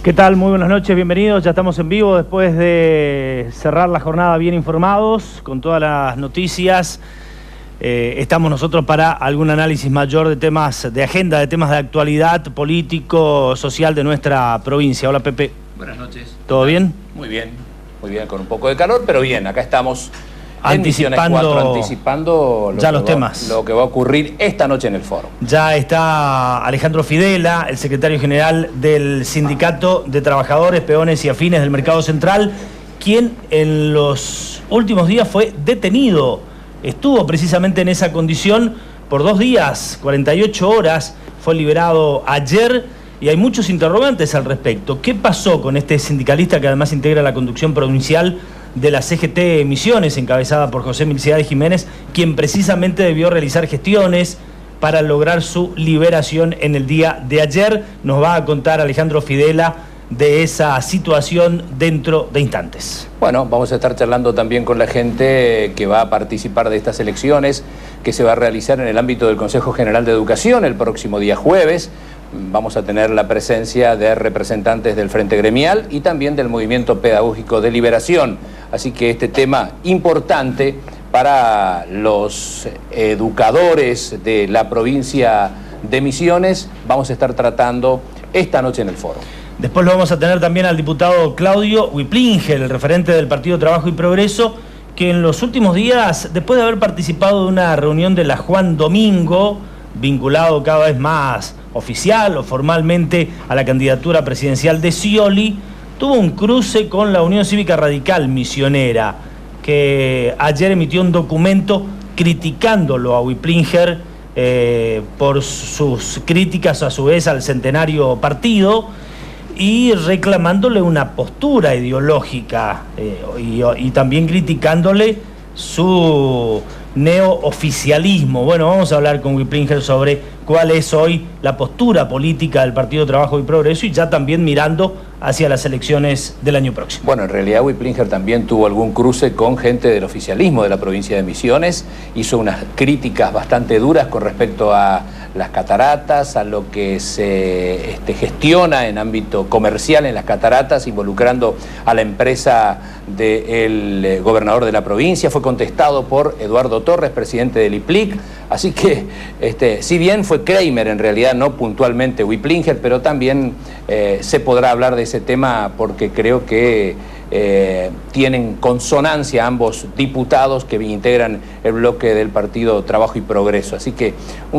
¿Qué tal? Muy buenas noches, bienvenidos. Ya estamos en vivo después de cerrar la jornada bien informados, con todas las noticias. Estamos nosotros para algún análisis mayor de temas de agenda, de temas de actualidad político, social de nuestra provincia. Hola, Pepe. Buenas noches. ¿Todo bien? Muy bien, con un poco de calor, pero bien, acá estamos anticipando ya los temas. Lo que va a ocurrir esta noche en el foro. Ya está Alejandro Fidela, el secretario general del Sindicato de Trabajadores, Peones y Afines del Mercado Central, quien en los últimos días fue detenido. Estuvo precisamente en esa condición por 2 días, 48 horas, fue liberado ayer y hay muchos interrogantes al respecto. ¿Qué pasó con este sindicalista que además integra la conducción provincial de la CGT Misiones, encabezada por José Milciades Jiménez, quien precisamente debió realizar gestiones para lograr su liberación en el día de ayer? Nos va a contar Alejandro Fidela de esa situación dentro de instantes. Bueno, vamos a estar charlando también con la gente que va a participar de estas elecciones que se va a realizar en el ámbito del Consejo General de Educación el próximo día jueves. Vamos a tener la presencia de representantes del Frente Gremial y también del Movimiento Pedagógico de Liberación. Así que este tema importante para los educadores de la provincia de Misiones vamos a estar tratando esta noche en el foro. Después lo vamos a tener también al diputado Claudio Wiplinger, el referente del Partido Trabajo y Progreso, que en los últimos días, después de haber participado de una reunión de la Juan Domingo, vinculado cada vez más oficial o formalmente a la candidatura presidencial de Scioli, tuvo un cruce con la Unión Cívica Radical Misionera, que ayer emitió un documento criticándolo a Wiplinger por sus críticas a su vez al centenario partido y reclamándole una postura ideológica y también criticándole su neooficialismo. Bueno, vamos a hablar con Wiplinger sobre cuál es hoy la postura política del Partido Trabajo y Progreso y ya también mirando hacia las elecciones del año próximo. Bueno, en realidad Wiplinger también tuvo algún cruce con gente del oficialismo de la provincia de Misiones, hizo unas críticas bastante duras con respecto a las cataratas, a lo que se gestiona en ámbito comercial en las cataratas, involucrando a la empresa del gobernador de la provincia. Fue contestado por Eduardo Torres, presidente del IPLIC. Así que, si bien fue Kramer, en realidad no puntualmente Wiplinger, pero también se podrá hablar de ese tema porque creo que tienen consonancia ambos diputados que integran el bloque del Partido Trabajo y Progreso. Así que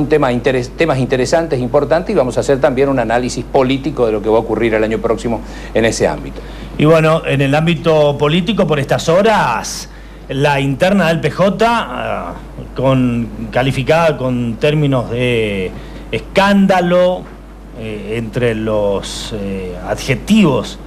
temas interesantes, importantes, y vamos a hacer también un análisis político de lo que va a ocurrir el año próximo en ese ámbito. Y bueno, en el ámbito político, por estas horas, la interna del PJ, calificada con términos de escándalo, entre los adjetivos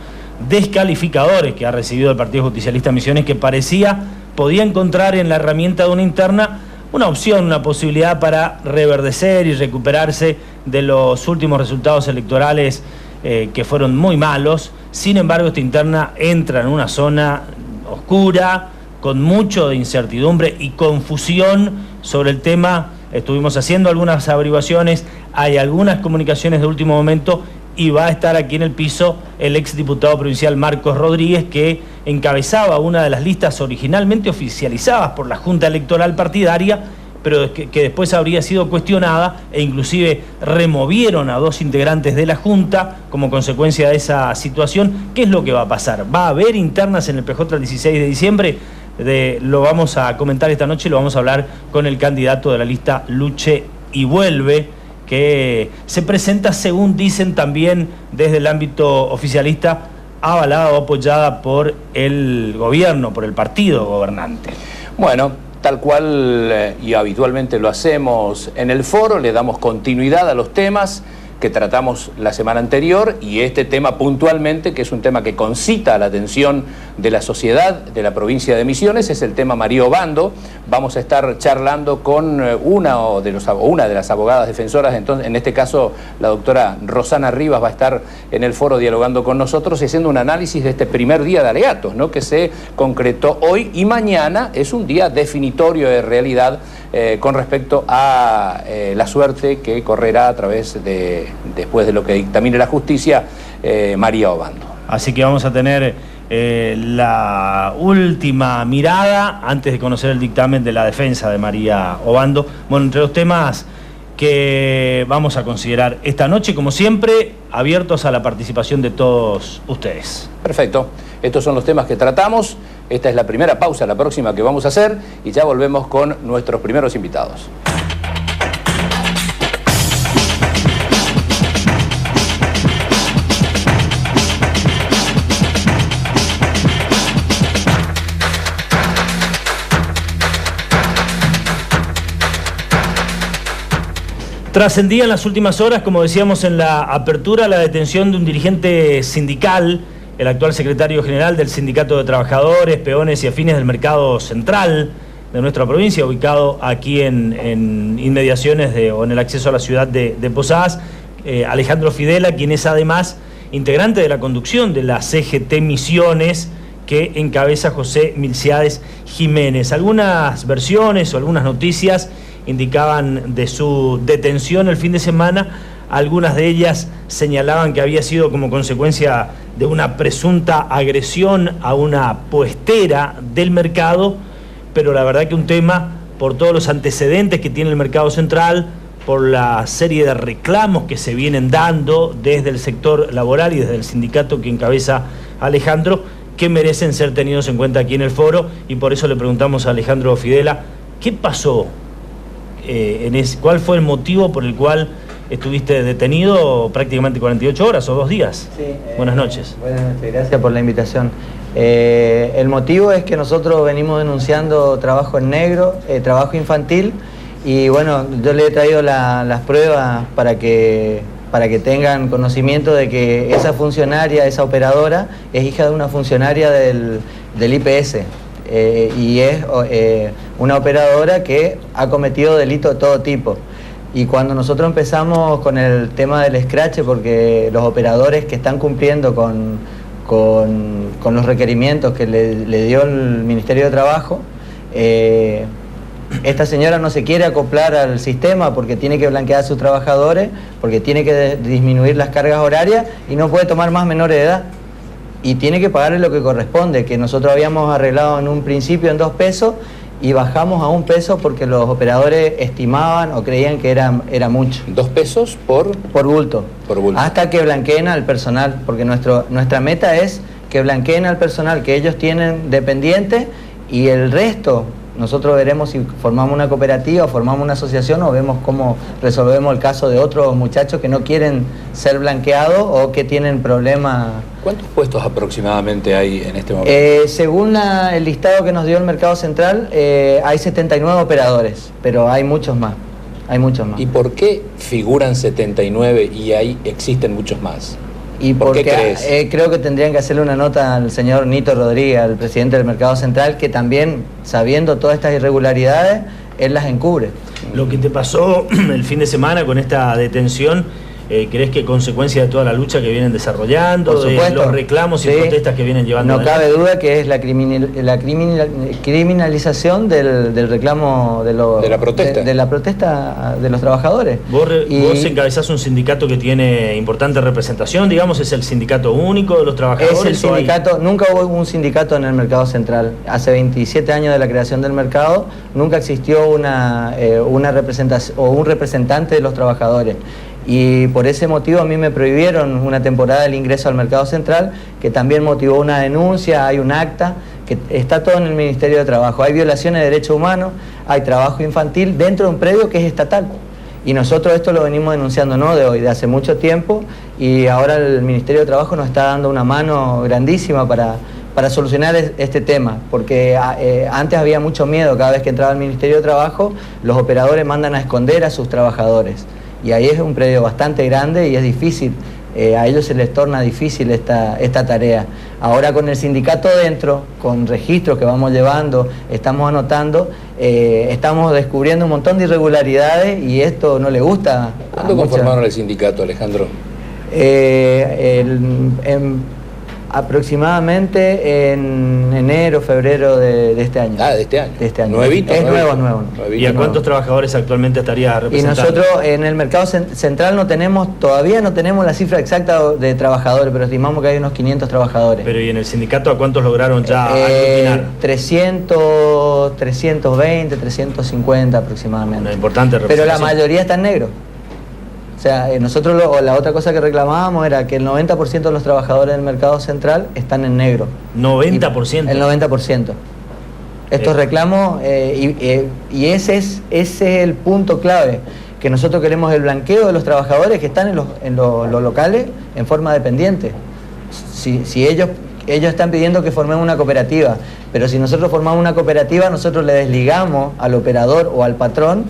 descalificadores que ha recibido el Partido Justicialista Misiones, que podía encontrar en la herramienta de una interna una opción, una posibilidad para reverdecer y recuperarse de los últimos resultados electorales que fueron muy malos. Sin embargo, esta interna entra en una zona oscura, con mucho de incertidumbre y confusión sobre el tema. Estuvimos haciendo algunas averiguaciones, hay algunas comunicaciones de último momento y va a estar aquí en el piso el exdiputado provincial Marcos Rodríguez, que encabezaba una de las listas originalmente oficializadas por la Junta Electoral Partidaria, pero que después habría sido cuestionada e inclusive removieron a 2 integrantes de la Junta como consecuencia de esa situación. ¿Qué es lo que va a pasar? ¿Va a haber internas en el PJ el 16 de diciembre? Lo vamos a comentar esta noche y lo vamos a hablar con el candidato de la lista Luche y Vuelve, que se presenta, según dicen también desde el ámbito oficialista, avalada o apoyada por el gobierno, por el partido gobernante. Bueno, tal cual y habitualmente lo hacemos en el foro, le damos continuidad a los temas que tratamos la semana anterior y este tema puntualmente, que es un tema que concita la atención de la sociedad de la provincia de Misiones, es el tema María Obando. Vamos a estar charlando con una de las abogadas defensoras, entonces, en este caso la doctora Rosana Rivas va a estar en el foro dialogando con nosotros y haciendo un análisis de este primer día de alegatos, ¿no?, que se concretó hoy, y mañana es un día definitorio de realidad con respecto a la suerte que correrá a través de, después de lo que dictamine la justicia, María Obando. Así que vamos a tener la última mirada antes de conocer el dictamen de la defensa de María Obando. Bueno, entre los temas que vamos a considerar esta noche, como siempre, abiertos a la participación de todos ustedes. Perfecto. Estos son los temas que tratamos. Esta es la primera pausa, la próxima que vamos a hacer, y ya volvemos con nuestros primeros invitados. Trascendía en las últimas horas, como decíamos en la apertura, la detención de un dirigente sindical, el actual secretario general del Sindicato de Trabajadores, Peones y Afines del Mercado Central de nuestra provincia, ubicado aquí en inmediaciones o en el acceso a la ciudad de Posadas, Alejandro Fidela, quien es además integrante de la conducción de la CGT Misiones, que encabeza José Milciades Jiménez. Algunas versiones o algunas noticias indicaban de su detención el fin de semana. Algunas de ellas señalaban que había sido como consecuencia de una presunta agresión a una puestera del mercado, pero la verdad que un tema, por todos los antecedentes que tiene el mercado central, por la serie de reclamos que se vienen dando desde el sector laboral y desde el sindicato que encabeza Alejandro, que merecen ser tenidos en cuenta aquí en el foro, y por eso le preguntamos a Alejandro Fidela, ¿qué pasó? ¿Cuál fue el motivo por el cual estuviste detenido prácticamente 48 horas o 2 días? Sí, buenas noches. Buenas noches, gracias por la invitación. El motivo es que nosotros venimos denunciando trabajo en negro, trabajo infantil, y bueno, yo le he traído las pruebas para que tengan conocimiento de que esa funcionaria, esa operadora, es hija de una funcionaria del IPS. Y es una operadora que ha cometido delitos de todo tipo. Y cuando nosotros empezamos con el tema del escrache, porque los operadores que están cumpliendo con los requerimientos que le dio el Ministerio de Trabajo, esta señora no se quiere acoplar al sistema porque tiene que blanquear a sus trabajadores, porque tiene que disminuir las cargas horarias y no puede tomar más menores de edad. Y tiene que pagarle lo que corresponde, que nosotros habíamos arreglado en un principio en 2 pesos y bajamos a 1 peso porque los operadores estimaban o creían que era mucho. 2 pesos por bulto. Por bulto. Hasta que blanqueen al personal, porque nuestra meta es que blanqueen al personal que ellos tienen dependiente, y el resto nosotros veremos si formamos una cooperativa o formamos una asociación, o vemos cómo resolvemos el caso de otros muchachos que no quieren ser blanqueados o que tienen problemas. ¿Cuántos puestos aproximadamente hay en este momento? Según el listado que nos dio el Mercado Central, hay 79 operadores, pero hay muchos más. ¿Y por qué figuran 79 y ahí existen muchos más? Y ¿Por porque qué crees? Creo que tendrían que hacerle una nota al señor Nito Rodríguez, al presidente del Mercado Central, que también, sabiendo todas estas irregularidades, él las encubre. Lo que te pasó el fin de semana con esta detención, ¿crees que consecuencia de toda la lucha que vienen desarrollando, Por supuesto, de los reclamos y protestas que vienen llevando? No cabe duda que es la criminalización del reclamo de la protesta de los trabajadores. Vos encabezás un sindicato que tiene importante representación, digamos, ¿es el sindicato único de los trabajadores? Es el sindicato, nunca hubo un sindicato en el Mercado Central. Hace 27 años de la creación del mercado, nunca existió una representación o un representante de los trabajadores. Y por ese motivo a mí me prohibieron una temporada el ingreso al Mercado Central, que también motivó una denuncia, hay un acta, que está todo en el Ministerio de Trabajo. Hay violaciones de derechos humanos, hay trabajo infantil dentro de un predio que es estatal. Y nosotros esto lo venimos denunciando no de hoy, de hace mucho tiempo, y ahora el Ministerio de Trabajo nos está dando una mano grandísima para solucionar este tema, porque antes había mucho miedo. Cada vez que entraba al Ministerio de Trabajo, los operadores mandan a esconder a sus trabajadores. Y ahí es un predio bastante grande y es difícil, a ellos se les torna difícil esta tarea. Ahora con el sindicato dentro, con registros que vamos llevando, estamos anotando, estamos descubriendo un montón de irregularidades y esto no le gusta. ¿Cuándo conformaron el sindicato, Alejandro? Aproximadamente en enero, febrero de este año. Ah, de este año. De este año. Nuevito. Es nuevo. ¿Y a cuántos trabajadores actualmente estaría representando? Y nosotros en el mercado central todavía no tenemos la cifra exacta de trabajadores, pero estimamos que hay unos 500 trabajadores. Pero ¿y en el sindicato a cuántos lograron ya aglutinar? 300, 320, 350 aproximadamente. Una importante Pero representación. la mayoría está en negro. O sea, nosotros la otra cosa que reclamábamos era que el 90% de los trabajadores del mercado central están en negro. ¿90%? El 90%. Estos reclamos, y ese es el punto clave, que nosotros queremos el blanqueo de los trabajadores que están en los locales en forma dependiente. Si ellos están pidiendo que formemos una cooperativa, pero si nosotros formamos una cooperativa, nosotros le desligamos al operador o al patrón,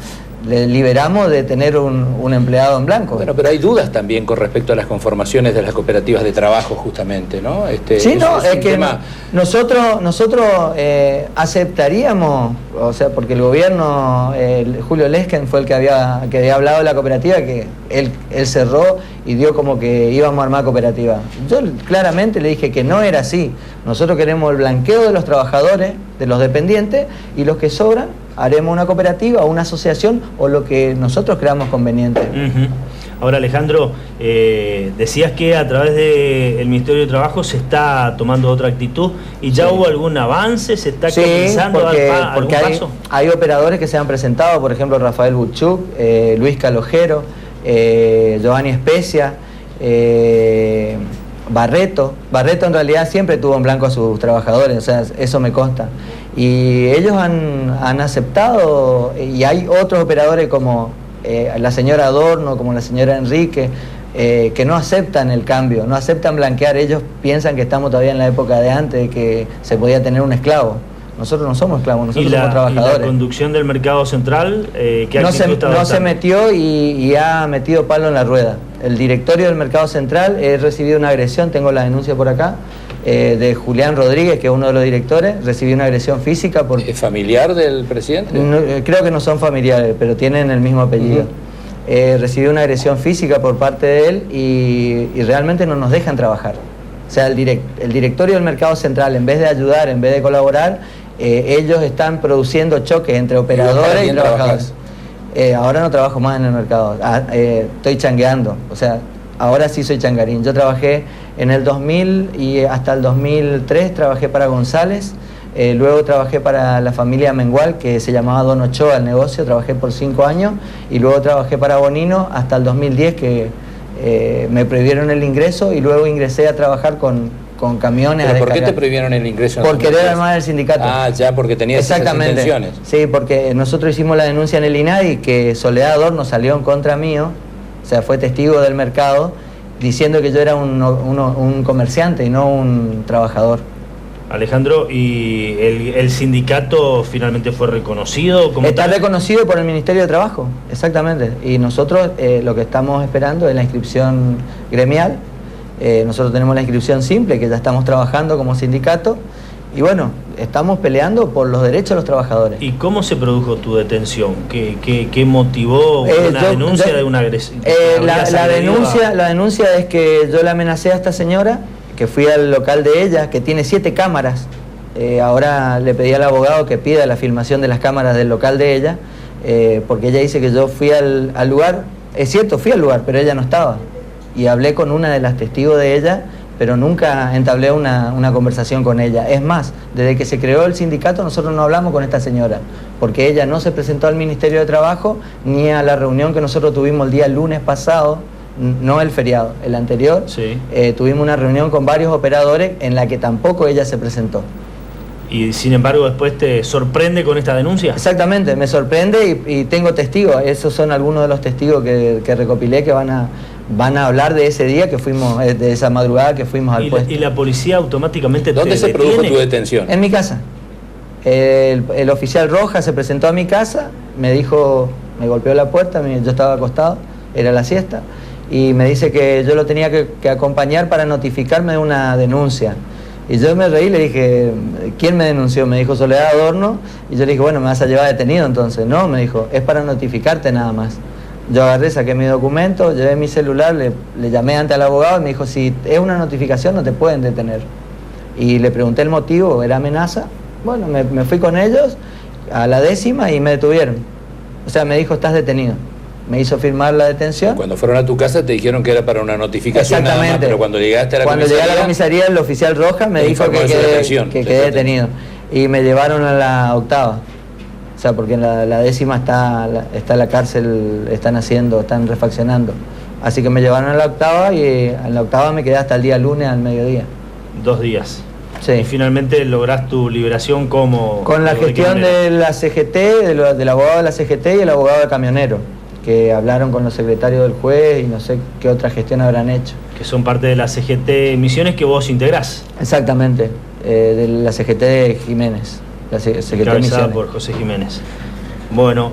le liberamos de tener un empleado en blanco. Bueno, pero hay dudas también con respecto a las conformaciones de las cooperativas de trabajo, justamente, ¿no? Sí, es que nosotros aceptaríamos, o sea, porque el gobierno, Julio Lesken fue el que había hablado de la cooperativa, que él cerró y dio como que íbamos a armar cooperativa. Yo claramente le dije que no era así. Nosotros queremos el blanqueo de los trabajadores, de los dependientes, y los que sobran haremos una cooperativa o una asociación o lo que nosotros creamos conveniente. Ahora, Alejandro, decías que a través del Ministerio de Trabajo se está tomando otra actitud y ya hubo algún avance, se está comenzando a dar algún paso. Hay operadores que se han presentado, por ejemplo Rafael Buchuk, Luis Calojero, Giovanni Especia, Barreto en realidad siempre tuvo en blanco a sus trabajadores, o sea, eso me consta. Y ellos han aceptado, y hay otros operadores como la señora Adorno, como la señora Enrique, que no aceptan el cambio, no aceptan blanquear. Ellos piensan que estamos todavía en la época de antes, de que se podía tener un esclavo. Nosotros no somos esclavos, nosotros somos trabajadores. ¿Y la conducción del mercado central? No se metió y ha metido palo en la rueda. El directorio del mercado central, he recibido una agresión, tengo la denuncia por acá, de Julián Rodríguez, que es uno de los directores, recibió una agresión física. ¿Es familiar del presidente? Creo que no son familiares, pero tienen el mismo apellido. Recibió una agresión física por parte de él y realmente no nos dejan trabajar. O sea, el directorio del mercado central, en vez de ayudar, en vez de colaborar, ellos están produciendo choques entre operadores y trabajadores. Ahora no trabajo más en el mercado, estoy changueando, o sea, ahora sí soy changarín. Yo trabajé en el 2000 y hasta el 2003 trabajé para González, luego trabajé para la familia Mengual, que se llamaba Don Ochoa el negocio, trabajé por 5 años, y luego trabajé para Bonino hasta el 2010, que me prohibieron el ingreso, y luego ingresé a trabajar con camiones. ¿Pero por qué te prohibieron el ingreso? Por querer armar el sindicato. Ah, ya, porque tenías esas intenciones. Sí, porque nosotros hicimos la denuncia en el INADI, que Soledad Adorno salió en contra mío, o sea, fue testigo del mercado, diciendo que yo era un comerciante y no un trabajador. Alejandro, ¿y el sindicato finalmente fue reconocido? Está reconocido por el Ministerio de Trabajo, exactamente. Y nosotros lo que estamos esperando es la inscripción gremial. Nosotros tenemos la inscripción simple, que ya estamos trabajando como sindicato. Y bueno, estamos peleando por los derechos de los trabajadores. ¿Y cómo se produjo tu detención? ¿Qué motivó una denuncia de una agresión? La denuncia es que yo le amenacé a esta señora, que fui al local de ella, que tiene 7 cámaras. Ahora le pedí al abogado que pida la filmación de las cámaras del local de ella, porque ella dice que yo fui al lugar. Es cierto, fui al lugar, pero ella no estaba. Y hablé con una de las testigos de ella, pero nunca entablé una conversación con ella. Es más, desde que se creó el sindicato nosotros no hablamos con esta señora, porque ella no se presentó al Ministerio de Trabajo ni a la reunión que nosotros tuvimos el día lunes pasado, no el feriado, el anterior. Sí. Tuvimos una reunión con varios operadores en la que tampoco ella se presentó. Y sin embargo después te sorprende con esta denuncia. Exactamente, me sorprende y tengo testigos. Esos son algunos de los testigos que recopilé, que van a hablar de ese día que fuimos, de esa madrugada que fuimos al puesto. ¿Y la policía automáticamente ¿Dónde se produjo tu detención? En mi casa. El oficial Rojas se presentó a mi casa, me dijo, me golpeó la puerta, yo estaba acostado, era la siesta, y me dice que yo lo tenía que acompañar para notificarme de una denuncia. Y yo me reí y le dije, ¿quién me denunció? Me dijo Soledad Adorno, y yo le dije, bueno, me vas a llevar detenido entonces. No, me dijo, es para notificarte nada más. Yo agarré, saqué mi documento, llevé mi celular, le llamé antes al abogado y me dijo, si es una notificación no te pueden detener. Y le pregunté el motivo, era amenaza. Bueno, me fui con ellos a la 10ª y me detuvieron. O sea, me dijo, estás detenido. Me hizo firmar la detención. Cuando fueron a tu casa te dijeron que era para una notificación nada más, pero cuando llegaste a la comisaría... Cuando llegué a la comisaría, el oficial Rojas me dijo que quedé detenido. Y me llevaron a la 8ª. O sea, porque en la 10ª está la cárcel, están refaccionando. Así que me llevaron a la 8ª y en la 8ª me quedé hasta el día lunes al mediodía. 2 días. Sí. Y finalmente lográs tu liberación como... Con la gestión de la CGT, del abogado de la CGT y el abogado de camionero, que hablaron con los secretarios del juez y no sé qué otra gestión habrán hecho. Que son parte de la CGT Misiones que vos integrás. Exactamente, de la CGT de Jiménez. La encabezada por José Jiménez. Bueno,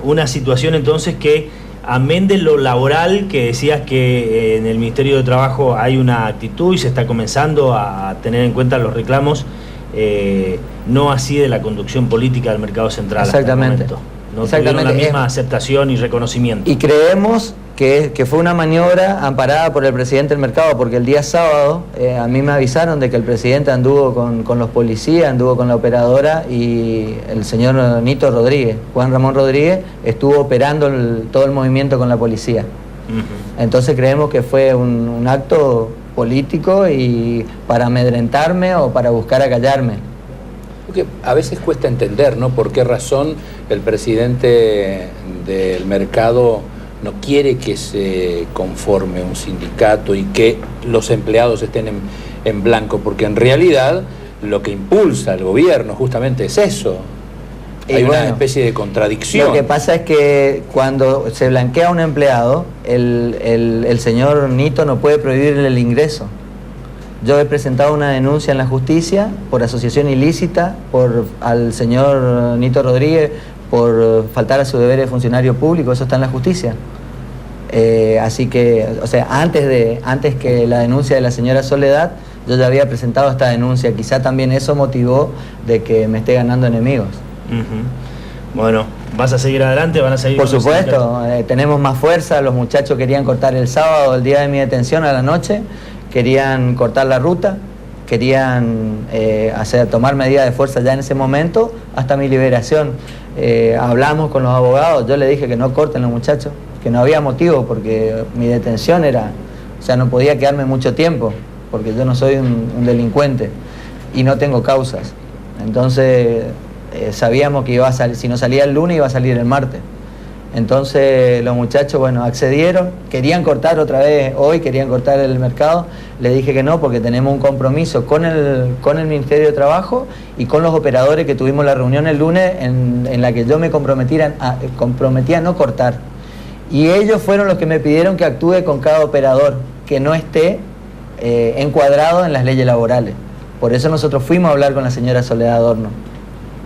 una situación entonces que, amén de lo laboral, que decías que en el Ministerio de Trabajo hay una actitud y se está comenzando a tener en cuenta los reclamos, no así de la conducción política del mercado central. Exactamente. Hasta el momento. No tuvieron la misma aceptación y reconocimiento. Y creemos que fue una maniobra amparada por el presidente del mercado, porque el día sábado a mí me avisaron de que el presidente anduvo con los policías, anduvo con la operadora y el señor Nito Rodríguez, Juan Ramón Rodríguez, estuvo operando todo el movimiento con la policía. Entonces creemos que fue un acto político y para amedrentarme o para buscar acallarme. Porque a veces cuesta entender, ¿no? ¿Por qué razón el presidente del mercado no quiere que se conforme un sindicato y que los empleados estén en blanco? Porque en realidad lo que impulsa al gobierno justamente es eso. Hay una especie de contradicción. Lo que pasa es que cuando se blanquea a un empleado, el señor Nito no puede prohibirle el ingreso. Yo he presentado una denuncia en la justicia por asociación ilícita al señor Nito Rodríguez por faltar a su deber de funcionario público, eso está en la justicia. Así que, o sea, antes que la denuncia de la señora Soledad, yo ya había presentado esta denuncia. Quizá también eso motivó de que me esté ganando enemigos. Bueno, ¿vas a seguir adelante? ¿Van a seguir? Por supuesto, tenemos más fuerza. Los muchachos querían cortar el sábado, el día de mi detención, a la noche. Querían cortar la ruta, querían tomar medidas de fuerza ya en ese momento hasta mi liberación. Hablamos con los abogados, yo le dije que no corten los muchachos, que no había motivo porque mi detención no podía quedarme mucho tiempo, porque yo no soy un delincuente y no tengo causas. Entonces sabíamos que iba a salir, si no salía el lunes iba a salir el martes. Entonces los muchachos, accedieron, querían cortar otra vez hoy, querían cortar el mercado. Le dije que no, porque tenemos un compromiso con el Ministerio de Trabajo y con los operadores, que tuvimos la reunión el lunes en la que yo me comprometí a no cortar. Y ellos fueron los que me pidieron que actúe con cada operador, que no esté encuadrado en las leyes laborales. Por eso nosotros fuimos a hablar con la señora Soledad Adorno.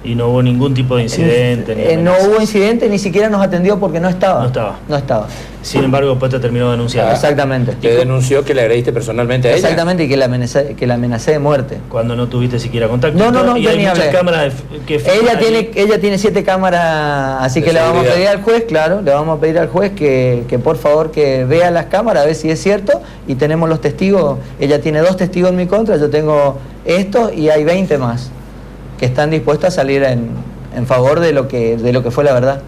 Y no hubo ningún tipo de incidente. No hubo incidente, ni siquiera nos atendió porque no estaba. No estaba. Sin embargo, después te terminó denunciando. Exactamente. Te denunció que le agrediste personalmente a ella. Exactamente, y que la amenacé de muerte. Cuando no tuviste siquiera contacto. No, y hay muchas cámaras ella tiene 7 cámaras, así que le vamos a pedir al juez, claro, le vamos a pedir al juez que por favor que vea las cámaras, a ver si es cierto, y tenemos los testigos. Ella tiene 2 testigos en mi contra, yo tengo estos y hay 20 más que están dispuestos a salir en favor de lo que fue la verdad.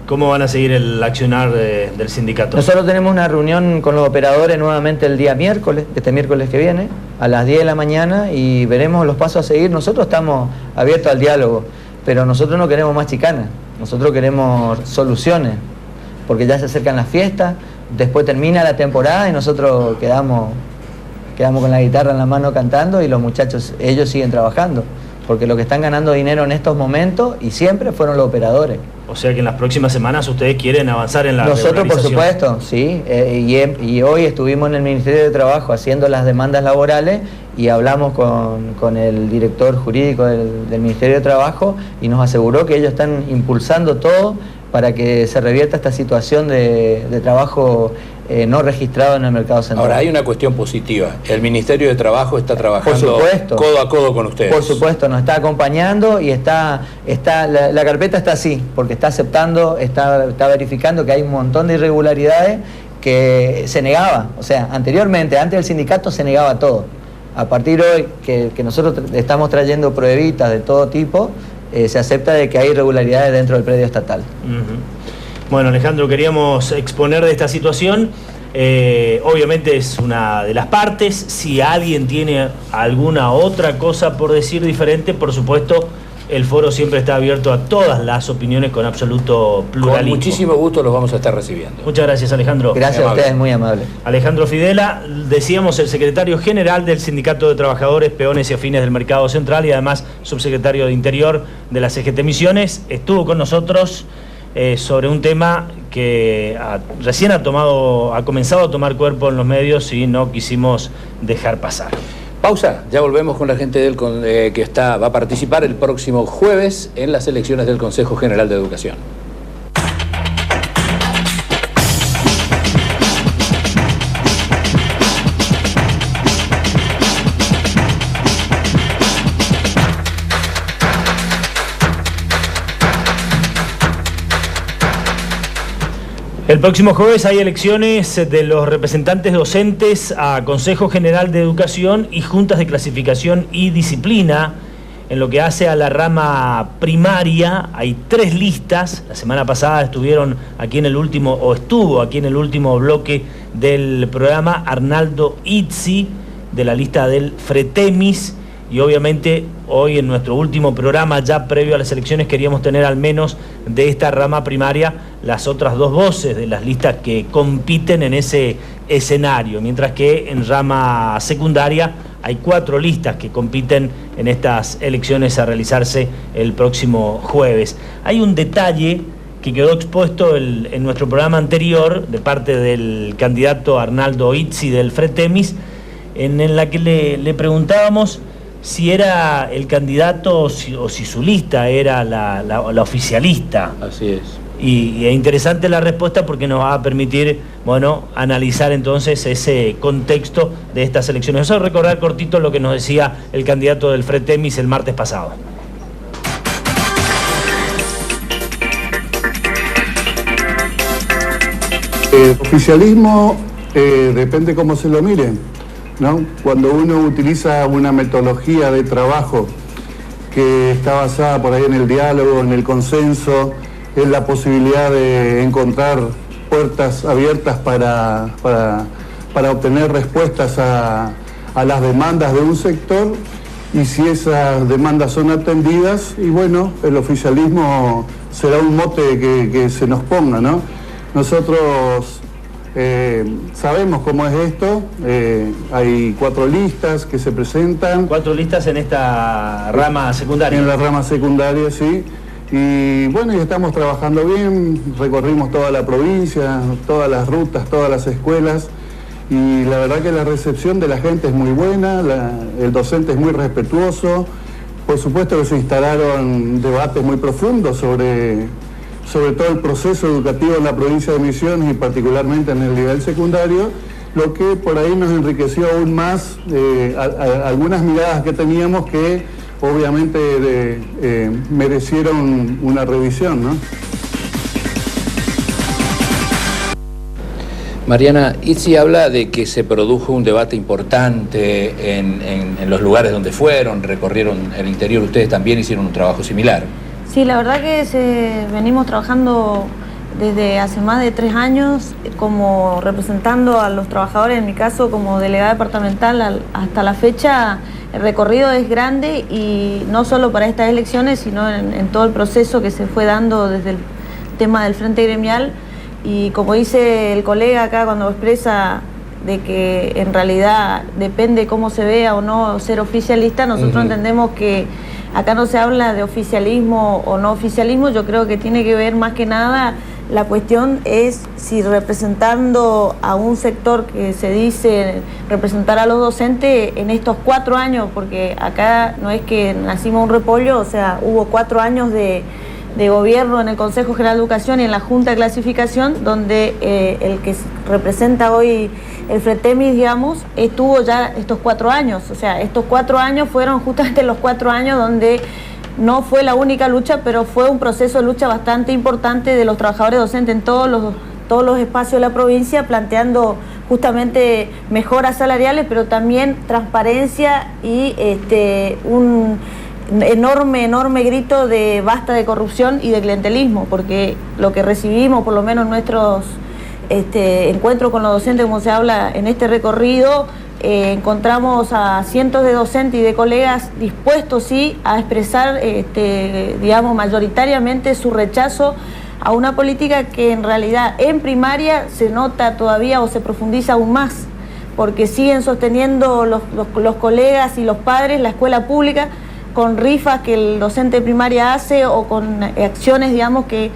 ¿Cómo van a seguir el accionar del sindicato? Nosotros tenemos una reunión con los operadores nuevamente el día miércoles, este miércoles que viene, a las 10 de la mañana, y veremos los pasos a seguir. Nosotros estamos abiertos al diálogo, pero nosotros no queremos más chicanas, nosotros queremos soluciones, porque ya se acercan las fiestas, después termina la temporada y nosotros quedamos con la guitarra en la mano cantando y los muchachos, ellos siguen trabajando. Porque lo que están ganando dinero en estos momentos y siempre fueron los operadores. O sea que en las próximas semanas ustedes quieren avanzar en la Nosotros, por supuesto, sí. Y hoy estuvimos en el Ministerio de Trabajo haciendo las demandas laborales y hablamos con el director jurídico del Ministerio de Trabajo y nos aseguró que ellos están impulsando todo para que se revierta esta situación de trabajo no registrado en el mercado central. Ahora, hay una cuestión positiva. El Ministerio de Trabajo está trabajando supuesto, codo a codo con ustedes. Por supuesto, nos está acompañando y la carpeta está así, porque está aceptando, está verificando que hay un montón de irregularidades que se negaba. O sea, anteriormente, antes del sindicato se negaba todo. A partir de hoy, que nosotros estamos trayendo pruebitas de todo tipo, se acepta de que hay irregularidades dentro del predio estatal. Bueno, Alejandro, queríamos exponer de esta situación. Obviamente es una de las partes. Si alguien tiene alguna otra cosa por decir diferente, por supuesto, el foro siempre está abierto a todas las opiniones con absoluto pluralismo. Con muchísimo gusto los vamos a estar recibiendo. Muchas gracias, Alejandro. Gracias a ustedes, muy amable. Alejandro Fidela, decíamos, el secretario general del Sindicato de Trabajadores, Peones y Afines del Mercado Central y además subsecretario de Interior de la CGT Misiones, estuvo con nosotros sobre un tema que recién ha comenzado a tomar cuerpo en los medios y no quisimos dejar pasar. Pausa, ya volvemos con la gente que va a participar el próximo jueves en las elecciones del Consejo General de Educación. El próximo jueves hay elecciones de los representantes docentes a Consejo General de Educación y Juntas de Clasificación y Disciplina. En lo que hace a la rama primaria, hay 3 listas. La semana pasada estuvo aquí en el último bloque del programa Arnaldo Izzi, de la lista del Fretemis. Y obviamente hoy en nuestro último programa, ya previo a las elecciones, queríamos tener al menos de esta rama primaria las otras 2 voces de las listas que compiten en ese escenario, mientras que en rama secundaria hay 4 listas que compiten en estas elecciones a realizarse el próximo jueves. Hay un detalle que quedó expuesto en nuestro programa anterior de parte del candidato Arnaldo Izzi del Fretemis, en la que le preguntábamos si era el candidato o si su lista era la oficialista. Así es. Y es interesante la respuesta porque nos va a permitir, analizar entonces ese contexto de estas elecciones. Eso es recordar cortito lo que nos decía el candidato del Fretemis el martes pasado. El oficialismo depende cómo se lo miren, ¿no? Cuando uno utiliza una metodología de trabajo que está basada por ahí en el diálogo, en el consenso, en la posibilidad de encontrar puertas abiertas para obtener respuestas a las demandas de un sector, y si esas demandas son atendidas, y bueno, el oficialismo será un mote que se nos ponga, ¿no? Nosotros sabemos cómo es esto. Hay 4 listas que se presentan. 4 listas en esta rama secundaria. En la rama secundaria, sí. Y bueno, ya estamos trabajando bien, recorrimos toda la provincia, todas las rutas, todas las escuelas, y la verdad que la recepción de la gente es muy buena, el docente es muy respetuoso. Por supuesto que se instalaron debates muy profundos sobre todo el proceso educativo en la provincia de Misiones y particularmente en el nivel secundario, lo que por ahí nos enriqueció aún más algunas miradas que teníamos que obviamente merecieron una revisión, ¿no? Mariana, Izzi habla de que se produjo un debate importante en los lugares donde recorrieron el interior. Ustedes también hicieron un trabajo similar. Sí, la verdad que venimos trabajando desde hace más de 3 años como representando a los trabajadores, en mi caso como delegada departamental. Hasta la fecha el recorrido es grande, y no solo para estas elecciones, sino en todo el proceso que se fue dando desde el tema del Frente Gremial. Y como dice el colega acá cuando expresa de que en realidad depende cómo se vea o no ser oficialista, nosotros entendemos que acá no se habla de oficialismo o no oficialismo. Yo creo que tiene que ver más que nada, la cuestión es si representando a un sector que se dice representar a los docentes en estos 4 años, porque acá no es que nacimos un repollo, o sea, hubo 4 años de de gobierno en el Consejo General de Educación y en la Junta de Clasificación, donde el que representa hoy el FRETEMIS, digamos, estuvo ya estos 4 años. O sea, estos 4 años fueron justamente los 4 años donde no fue la única lucha, pero fue un proceso de lucha bastante importante de los trabajadores docentes en todos los espacios de la provincia, planteando justamente mejoras salariales, pero también transparencia y un enorme grito de basta de corrupción y de clientelismo, porque lo que recibimos, por lo menos en nuestros encuentros con los docentes, como se habla en este recorrido, encontramos a cientos de docentes y de colegas dispuestos sí a expresar digamos mayoritariamente su rechazo a una política que en realidad en primaria se nota todavía o se profundiza aún más, porque siguen sosteniendo los colegas y los padres la escuela pública con rifas que el docente de primaria hace o con acciones, digamos, que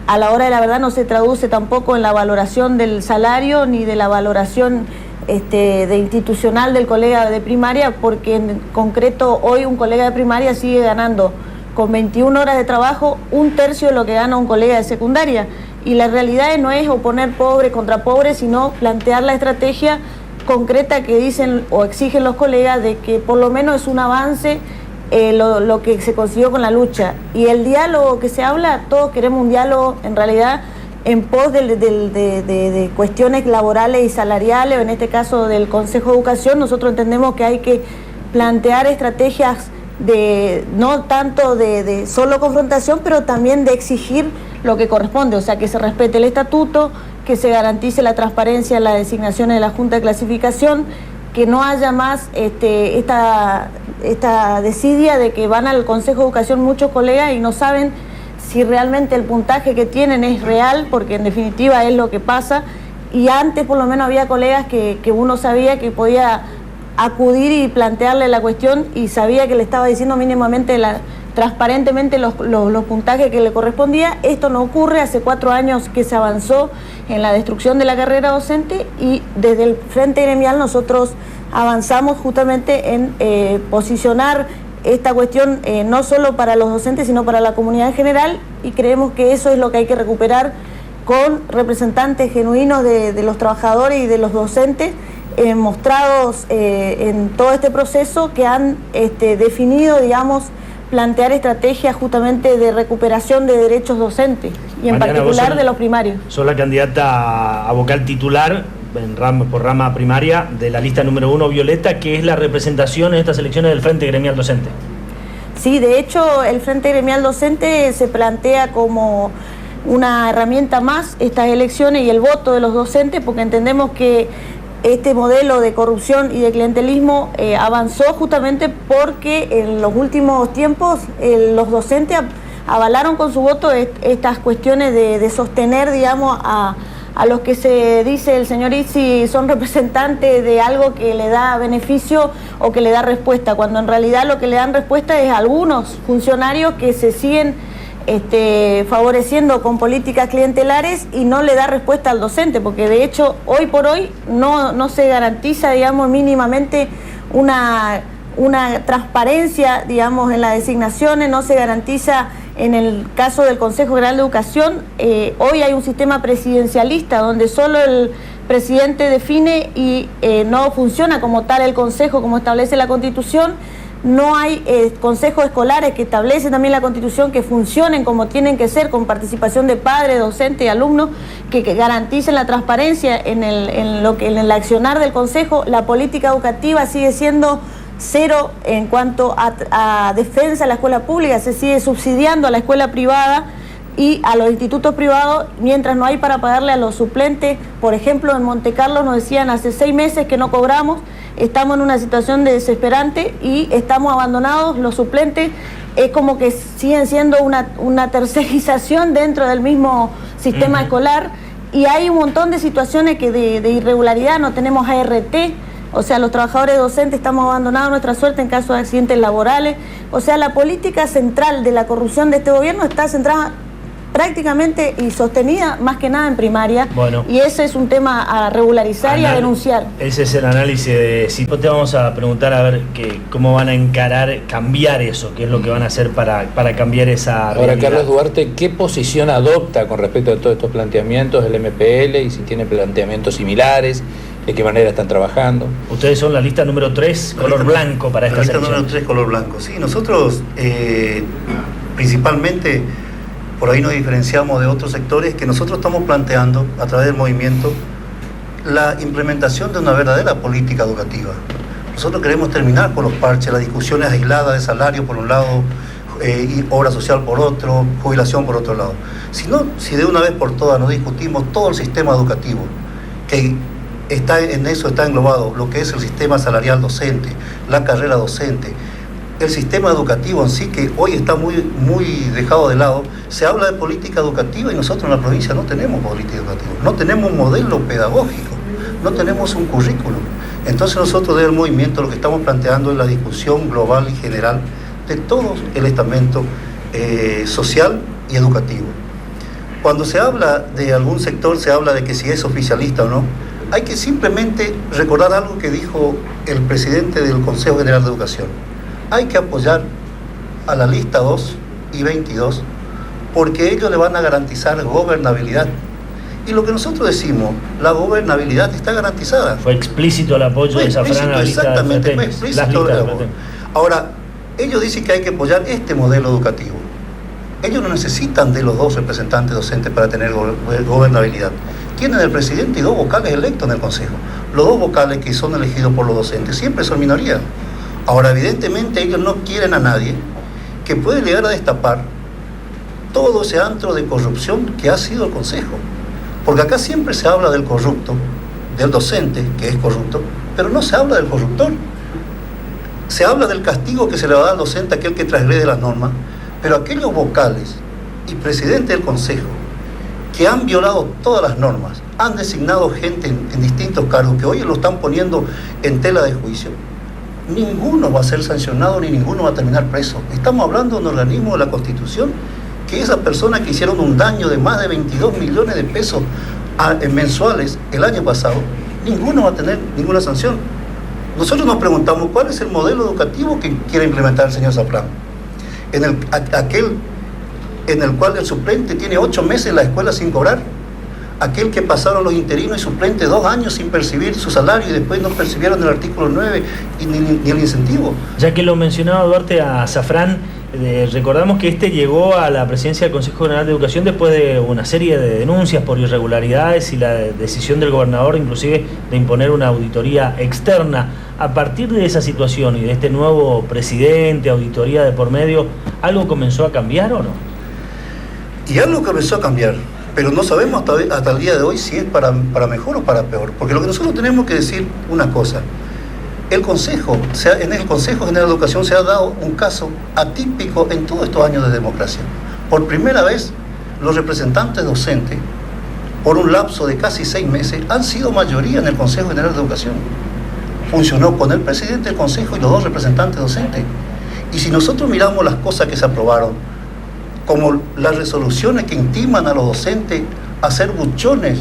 a la hora de la verdad no se traduce tampoco en la valoración del salario ni de la valoración de institucional del colega de primaria, porque en concreto hoy un colega de primaria sigue ganando con 21 horas de trabajo 1/3 de lo que gana un colega de secundaria, y la realidad no es oponer pobre contra pobre, sino plantear la estrategia concreta que dicen o exigen los colegas de que por lo menos es un avance lo que se consiguió con la lucha. Y el diálogo que se habla, todos queremos un diálogo en realidad en pos de cuestiones laborales y salariales, o en este caso del Consejo de Educación. Nosotros entendemos que hay que plantear estrategias no tanto de solo confrontación, pero también de exigir lo que corresponde, o sea, que se respete el estatuto, que se garantice la transparencia en las designaciones de la Junta de Clasificación, que no haya más esta desidia de que van al Consejo de Educación muchos colegas y no saben si realmente el puntaje que tienen es real, porque en definitiva es lo que pasa. Y antes por lo menos había colegas que uno sabía que podía acudir y plantearle la cuestión y sabía que le estaba diciendo mínimamente transparentemente los puntajes que le correspondía. Esto no ocurre, hace 4 años que se avanzó en la destrucción de la carrera docente, y desde el Frente Gremial nosotros avanzamos justamente en posicionar esta cuestión no solo para los docentes, sino para la comunidad en general, y creemos que eso es lo que hay que recuperar con representantes genuinos de los trabajadores y de los docentes, mostrados en todo este proceso, que han definido, digamos, plantear estrategias justamente de recuperación de derechos docentes, y en Mariana, particular de los primarios. Sos la candidata a vocal titular por rama primaria de la lista número 1 Violeta, que es la representación en estas elecciones del Frente Gremial Docente. Sí, de hecho el Frente Gremial Docente se plantea como una herramienta más estas elecciones y el voto de los docentes, porque entendemos que este modelo de corrupción y de clientelismo avanzó justamente porque en los últimos tiempos los docentes avalaron con su voto estas cuestiones de sostener, digamos, a los que se dice el señor Izzi son representantes de algo que le da beneficio o que le da respuesta, cuando en realidad lo que le dan respuesta es a algunos funcionarios que se siguen favoreciendo con políticas clientelares y no le da respuesta al docente, porque de hecho hoy por hoy no se garantiza, digamos, mínimamente una transparencia, digamos, en las designaciones, no se garantiza en el caso del Consejo General de Educación. Hoy hay un sistema presidencialista donde solo el presidente define y no funciona como tal el Consejo como establece la Constitución. No hay consejos escolares que establecen también la Constitución que funcionen como tienen que ser, con participación de padres, docentes y alumnos, que garanticen la transparencia en el accionar del Consejo. La política educativa sigue siendo cero en cuanto a defensa de la escuela pública, se sigue subsidiando a la escuela privada y a los institutos privados, mientras no hay para pagarle a los suplentes. Por ejemplo, en Monte Carlo nos decían hace 6 meses que no cobramos, estamos en una situación desesperante y estamos abandonados, los suplentes es como que siguen siendo una tercerización dentro del mismo sistema escolar, y hay un montón de situaciones que de irregularidad, no tenemos ART. O sea, los trabajadores docentes estamos abandonados a nuestra suerte en caso de accidentes laborales. O sea, la política central de la corrupción de este gobierno está centrada prácticamente y sostenida más que nada en primaria. Bueno. Y ese es un tema a regularizar y a denunciar. Ese es el análisis de si te vamos a preguntar a ver cómo van a encarar, cambiar eso, qué es lo que van a hacer para cambiar esa realidad. Ahora, Carlos Duarte, ¿qué posición adopta con respecto a todos estos planteamientos del MPL y si tiene planteamientos similares? ¿De qué manera están trabajando? Ustedes son la lista número 3, color blanco para esta selección. La lista número 3, color blanco. Sí, nosotros principalmente por ahí nos diferenciamos de otros sectores que nosotros estamos planteando a través del movimiento la implementación de una verdadera política educativa. Nosotros queremos terminar con los parches, las discusiones aisladas de salario por un lado, y obra social por otro, jubilación por otro lado. Si de una vez por todas no discutimos todo el sistema educativo, que en eso está englobado lo que es el sistema salarial docente, la carrera docente, el sistema educativo en sí, que hoy está muy dejado de lado. Se habla de política educativa y nosotros en la provincia no tenemos política educativa, no tenemos un modelo pedagógico, no tenemos un currículum. Entonces nosotros desde el movimiento lo que estamos planteando es la discusión global y general de todo el estamento social y educativo. Cuando se habla de algún sector, se habla de que si es oficialista o no. Hay que simplemente recordar algo que dijo el presidente del Consejo General de Educación. Hay que apoyar a la lista 2 y 22 porque ellos le van a garantizar gobernabilidad. Y lo que nosotros decimos, la gobernabilidad está garantizada. Fue explícito el apoyo de Zafrán a la lista exactamente, fue explícito el apoyo. Ahora, ellos dicen que hay que apoyar este modelo educativo. Ellos no necesitan de los 2 representantes docentes para tener gobernabilidad. Tienen el presidente y 2 vocales electos en el Consejo. Los 2 vocales que son elegidos por los docentes siempre son minoría. Ahora, evidentemente, ellos no quieren a nadie que puede llegar a destapar todo ese antro de corrupción que ha sido el Consejo. Porque acá siempre se habla del corrupto, del docente, que es corrupto, pero no se habla del corruptor. Se habla del castigo que se le va a dar al docente a aquel que transgrede las normas, pero aquellos vocales y presidente del Consejo que han violado todas las normas, han designado gente en distintos cargos que hoy lo están poniendo en tela de juicio, ninguno va a ser sancionado ni ninguno va a terminar preso. Estamos hablando de un organismo de la Constitución que esas personas que hicieron un daño de más de 22 millones de pesos mensuales el año pasado, ninguno va a tener ninguna sanción. Nosotros nos preguntamos cuál es el modelo educativo que quiere implementar el señor Zafrán, aquel en el cual el suplente tiene 8 meses en la escuela sin cobrar, aquel que pasaron los interinos y suplentes 2 años sin percibir su salario y después no percibieron el artículo 9 ni el incentivo. Ya que lo mencionaba Duarte a Zafrán, recordamos que llegó a la presidencia del Consejo General de Educación después de una serie de denuncias por irregularidades y la decisión del gobernador inclusive de imponer una auditoría externa. A partir de esa situación y de este nuevo presidente, auditoría de por medio, ¿algo comenzó a cambiar o no? Y algo comenzó a cambiar, pero no sabemos hasta el día de hoy si es para mejor o para peor. Porque lo que nosotros tenemos que decir una cosa, en el Consejo General de Educación se ha dado un caso atípico en todos estos años de democracia. Por primera vez, los representantes docentes, por un lapso de casi 6 meses, han sido mayoría en el Consejo General de Educación. Funcionó con el presidente del Consejo y los 2 representantes docentes. Y si nosotros miramos las cosas que se aprobaron, como las resoluciones que intiman a los docentes a hacer buchones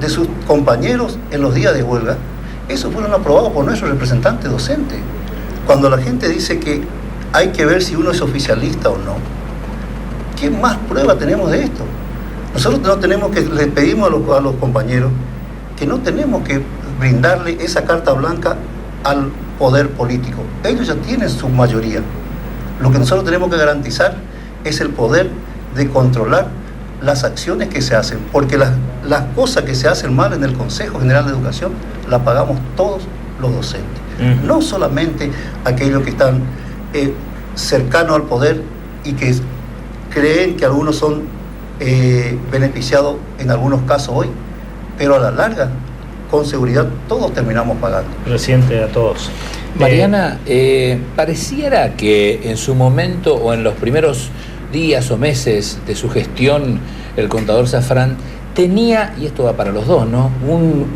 de sus compañeros en los días de huelga, eso fueron aprobados por nuestros representantes docentes. Cuando la gente dice que hay que ver si uno es oficialista o no, ¿qué más prueba tenemos de esto? Nosotros no tenemos que, le pedimos a los compañeros que no tenemos que brindarle esa carta blanca al poder político. Ellos ya tienen su mayoría. Lo que nosotros tenemos que garantizar es el poder de controlar las acciones que se hacen, porque las cosas que se hacen mal en el Consejo General de Educación las pagamos todos los docentes, no solamente aquellos que están cercanos al poder y que creen que algunos son beneficiados en algunos casos hoy, pero a la larga, con seguridad, todos terminamos pagando. Presidente, a todos. Mariana, pareciera que en su momento o en los primeros días o meses de su gestión, el contador Zafrán tenía, y esto va para los dos, ¿no?,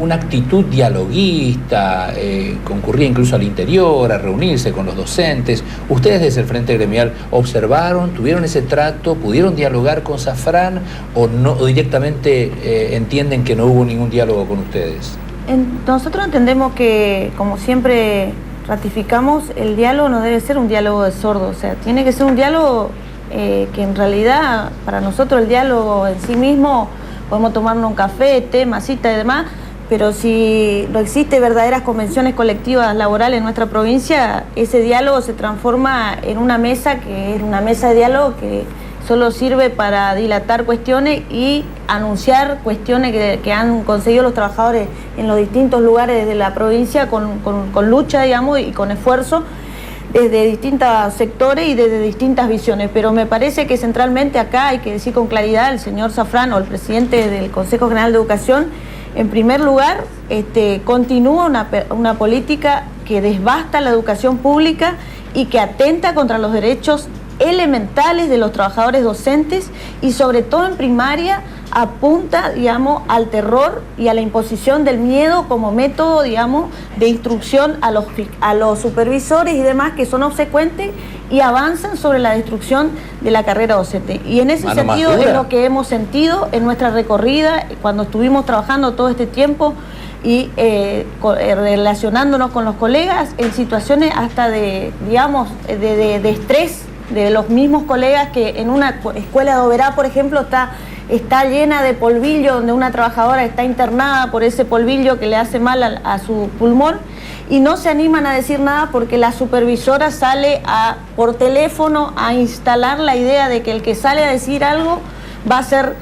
una actitud dialoguista, concurría incluso al interior, a reunirse con los docentes. ¿Ustedes desde el Frente Gremial observaron, tuvieron ese trato, pudieron dialogar con Zafrán o no, o directamente entienden que no hubo ningún diálogo con ustedes? Nosotros entendemos que, como siempre ratificamos, el diálogo no debe ser un diálogo de sordos, o sea, tiene que ser un diálogo que en realidad, para nosotros el diálogo en sí mismo, podemos tomarnos un café, té, masita y demás, pero si no existe verdaderas convenciones colectivas laborales en nuestra provincia, ese diálogo se transforma en una mesa que es una mesa de diálogo que solo sirve para dilatar cuestiones y anunciar cuestiones que han conseguido los trabajadores en los distintos lugares de la provincia con lucha, digamos, y con esfuerzo, desde distintos sectores y desde distintas visiones, pero me parece que centralmente acá hay que decir con claridad, el señor Zafrán o el presidente del Consejo General de Educación, en primer lugar, continúa una política que desbasta la educación pública y que atenta contra los derechos elementales de los trabajadores docentes y sobre todo en primaria apunta, digamos, al terror y a la imposición del miedo como método, digamos, de instrucción a los supervisores y demás que son obsecuentes y avanzan sobre la destrucción de la carrera docente. Y en ese sentido es lo que hemos sentido en nuestra recorrida cuando estuvimos trabajando todo este tiempo y relacionándonos con los colegas en situaciones hasta de, digamos, de estrés de los mismos colegas, que en una escuela de Oberá, por ejemplo, está llena de polvillo, donde una trabajadora está internada por ese polvillo que le hace mal a su pulmón, y no se animan a decir nada porque la supervisora sale por teléfono a instalar la idea de que el que sale a decir algo va a ser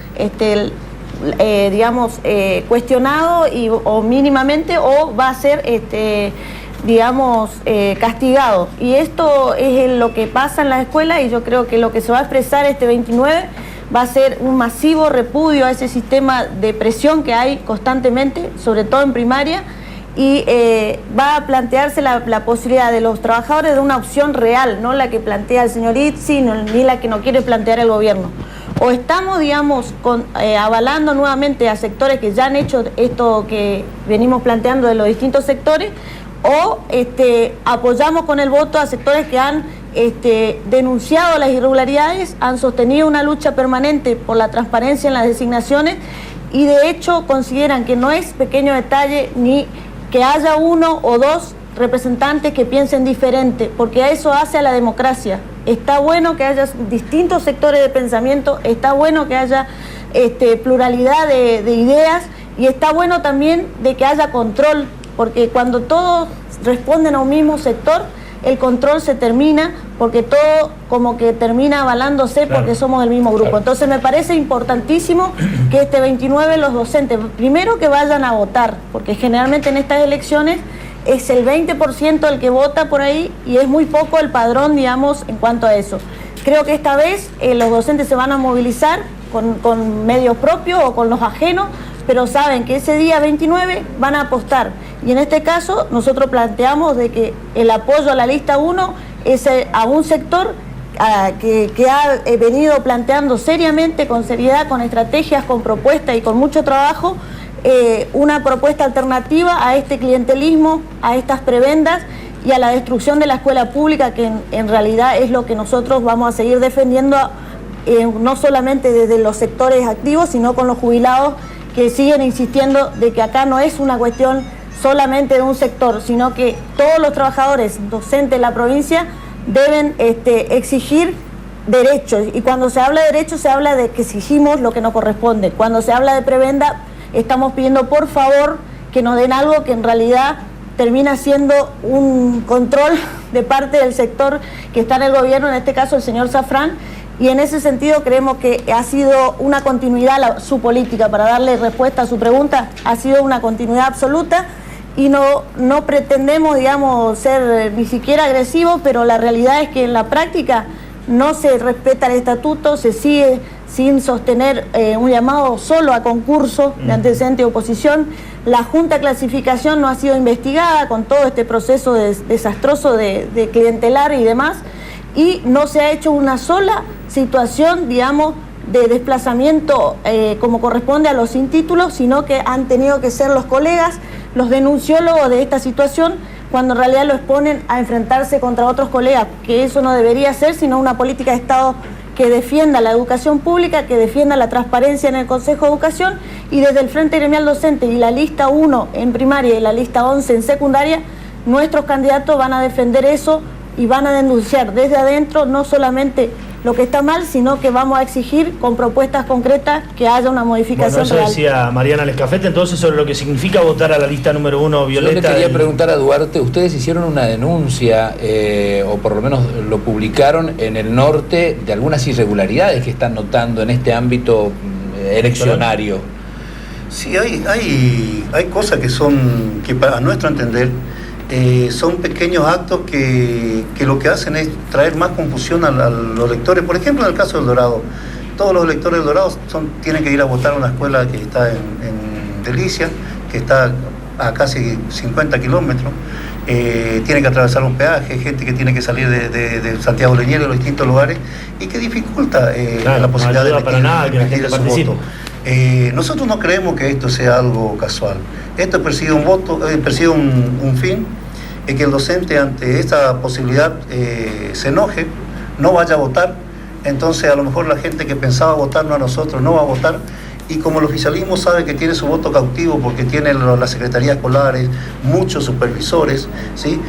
digamos, cuestionado o mínimamente, o va a ser digamos, castigado. Y esto es lo que pasa en la escuela, y yo creo que lo que se va a expresar este 29 va a ser un masivo repudio a ese sistema de presión que hay constantemente, sobre todo en primaria, y va a plantearse la posibilidad de los trabajadores de una opción real, no la que plantea el señor Izzi, ni la que no quiere plantear el gobierno. O estamos, digamos, avalando nuevamente a sectores que ya han hecho esto que venimos planteando de los distintos sectores, o apoyamos con el voto a sectores que han denunciado las irregularidades, han sostenido una lucha permanente por la transparencia en las designaciones y de hecho consideran que no es pequeño detalle ni que haya uno o dos representantes que piensen diferente, porque a eso hace a la democracia. Está bueno que haya distintos sectores de pensamiento, está bueno que haya pluralidad de ideas, y está bueno también de que haya control, porque cuando todos responden a un mismo sector, el control se termina, porque todo como que termina avalándose, claro, porque somos del mismo grupo. Claro. Entonces me parece importantísimo que este 29 los docentes, primero que vayan a votar, porque generalmente en estas elecciones es el 20% el que vota por ahí y es muy poco el padrón, digamos, en cuanto a eso. Creo que esta vez los docentes se van a movilizar con medios propios o con los ajenos, pero saben que ese día 29 van a apostar. Y en este caso nosotros planteamos de que el apoyo a la lista 1 es a un sector que ha venido planteando seriamente, con seriedad, con estrategias, con propuestas y con mucho trabajo, una propuesta alternativa a este clientelismo, a estas prebendas y a la destrucción de la escuela pública, que en realidad es lo que nosotros vamos a seguir defendiendo, no solamente desde los sectores activos, sino con los jubilados que siguen insistiendo de que acá no es una cuestión solamente de un sector, sino que todos los trabajadores docentes de la provincia deben exigir derechos. Y cuando se habla de derechos, se habla de que exigimos lo que nos corresponde. Cuando se habla de prebenda, estamos pidiendo por favor que nos den algo que en realidad termina siendo un control de parte del sector que está en el gobierno, en este caso el señor Zafrán, y en ese sentido creemos que ha sido una continuidad su política. Para darle respuesta a su pregunta, ha sido una continuidad absoluta y no pretendemos, digamos, ser ni siquiera agresivos, pero la realidad es que en la práctica no se respeta el estatuto, se sigue sin sostener un llamado solo a concurso de antecedente de oposición. La Junta de Clasificación no ha sido investigada con todo este proceso desastroso de clientelar y demás, y no se ha hecho una sola situación, digamos, de desplazamiento como corresponde a los sin títulos, sino que han tenido que ser los colegas, los denunciólogos de esta situación, cuando en realidad lo exponen a enfrentarse contra otros colegas, que eso no debería ser, sino una política de Estado que defienda la educación pública, que defienda la transparencia en el Consejo de Educación, y desde el Frente Gremial Docente y la lista 1 en primaria y la lista 11 en secundaria, nuestros candidatos van a defender eso y van a denunciar desde adentro no solamente lo que está mal, sino que vamos a exigir con propuestas concretas que haya una modificación eso real. Decía Mariana Lescafete, entonces, sobre lo que significa votar a la lista número 1 violeta. Yo le quería preguntar a Duarte, ustedes hicieron una denuncia, o por lo menos lo publicaron en el norte, de algunas irregularidades que están notando en este ámbito eleccionario. Sí, hay cosas que para nuestro entender son pequeños actos que lo que hacen es traer más confusión a los electores. Por ejemplo, en el caso del Dorado, todos los electores del Dorado tienen que ir a votar a una escuela que está en Delicia, que está a casi 50 kilómetros. Tienen que atravesar un peaje, gente que tiene que salir de Santiago Leñero, de los distintos lugares, y que dificulta la posibilidad de emitir su voto. Nosotros no creemos que esto sea algo casual. Esto persigue un fin, que el docente ante esta posibilidad se enoje, no vaya a votar. Entonces a lo mejor la gente que pensaba votarnos a nosotros no va a votar, y como el oficialismo sabe que tiene su voto cautivo porque tiene las secretarías escolares, muchos supervisores, ¿sí?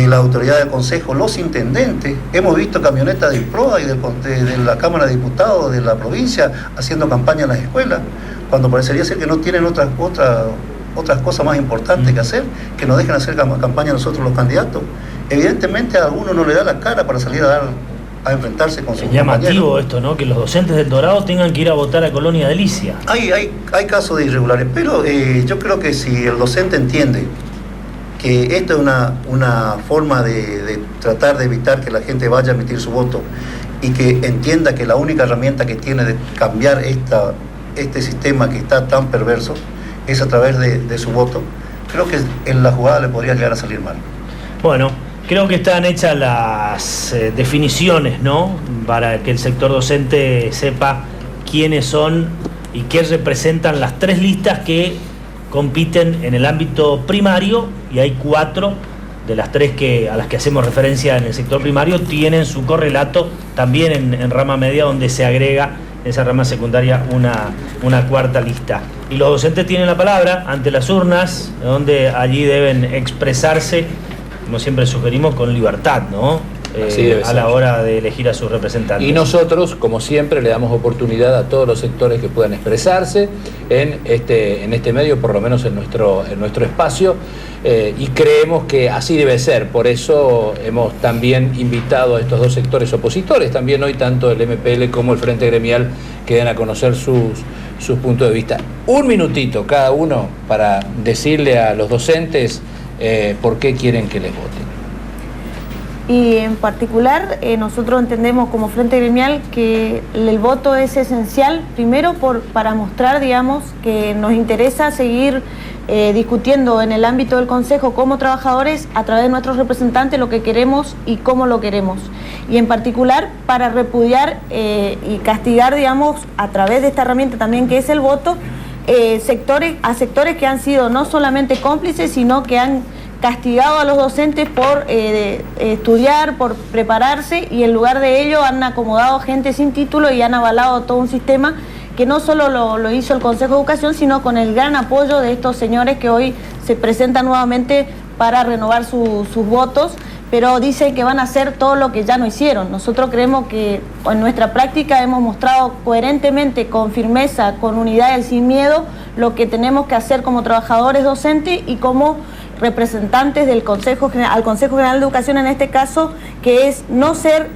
La autoridad del consejo, los intendentes, hemos visto camionetas del PROA y de la Cámara de Diputados de la provincia haciendo campaña en las escuelas, cuando parecería ser que no tienen otras cosas más importantes que hacer, que nos dejen hacer campaña nosotros los candidatos. Evidentemente a alguno no le da la cara para salir a enfrentarse con sus compañeros. Es llamativo esto, ¿no? Que los docentes del Dorado tengan que ir a votar a Colonia Delicia. Hay casos de irregulares, pero yo creo que si el docente entiende que esto es una forma de tratar de evitar que la gente vaya a emitir su voto, y que entienda que la única herramienta que tiene de cambiar este sistema que está tan perverso es a través de su voto, creo que en la jugada le podría llegar a salir mal. Bueno, creo que están hechas las definiciones, ¿no? Para que el sector docente sepa quiénes son y qué representan las 3 listas que compiten en el ámbito primario, y hay 4 de las 3 a las que hacemos referencia en el sector primario tienen su correlato también en rama media, donde se agrega esa rama secundaria una 4ª lista. Y los docentes tienen la palabra ante las urnas, donde allí deben expresarse, como siempre sugerimos, con libertad, ¿no? A la hora de elegir a sus representantes. Y nosotros, como siempre, le damos oportunidad a todos los sectores que puedan expresarse en este medio, por lo menos en nuestro espacio, y creemos que así debe ser. Por eso hemos también invitado a estos 2 sectores opositores, también hoy tanto el MPL como el Frente Gremial, que den a conocer sus puntos de vista. Un minutito cada uno para decirle a los docentes por qué quieren que les voten. Y en particular nosotros entendemos como Frente Gremial que el voto es esencial, primero para mostrar, digamos, que nos interesa seguir discutiendo en el ámbito del Consejo como trabajadores a través de nuestros representantes lo que queremos y cómo lo queremos. Y en particular para repudiar y castigar, digamos, a través de esta herramienta también que es el voto, sectores que han sido no solamente cómplices, sino que han castigado a los docentes por estudiar, por prepararse, y en lugar de ello han acomodado gente sin título y han avalado todo un sistema que no solo lo hizo el Consejo de Educación, sino con el gran apoyo de estos señores que hoy se presentan nuevamente para renovar sus votos, pero dicen que van a hacer todo lo que ya no hicieron. Nosotros creemos que en nuestra práctica hemos mostrado coherentemente, con firmeza, con unidad y sin miedo, lo que tenemos que hacer como trabajadores docentes y como representantes del Consejo General, al Consejo General de Educación en este caso, que es no ser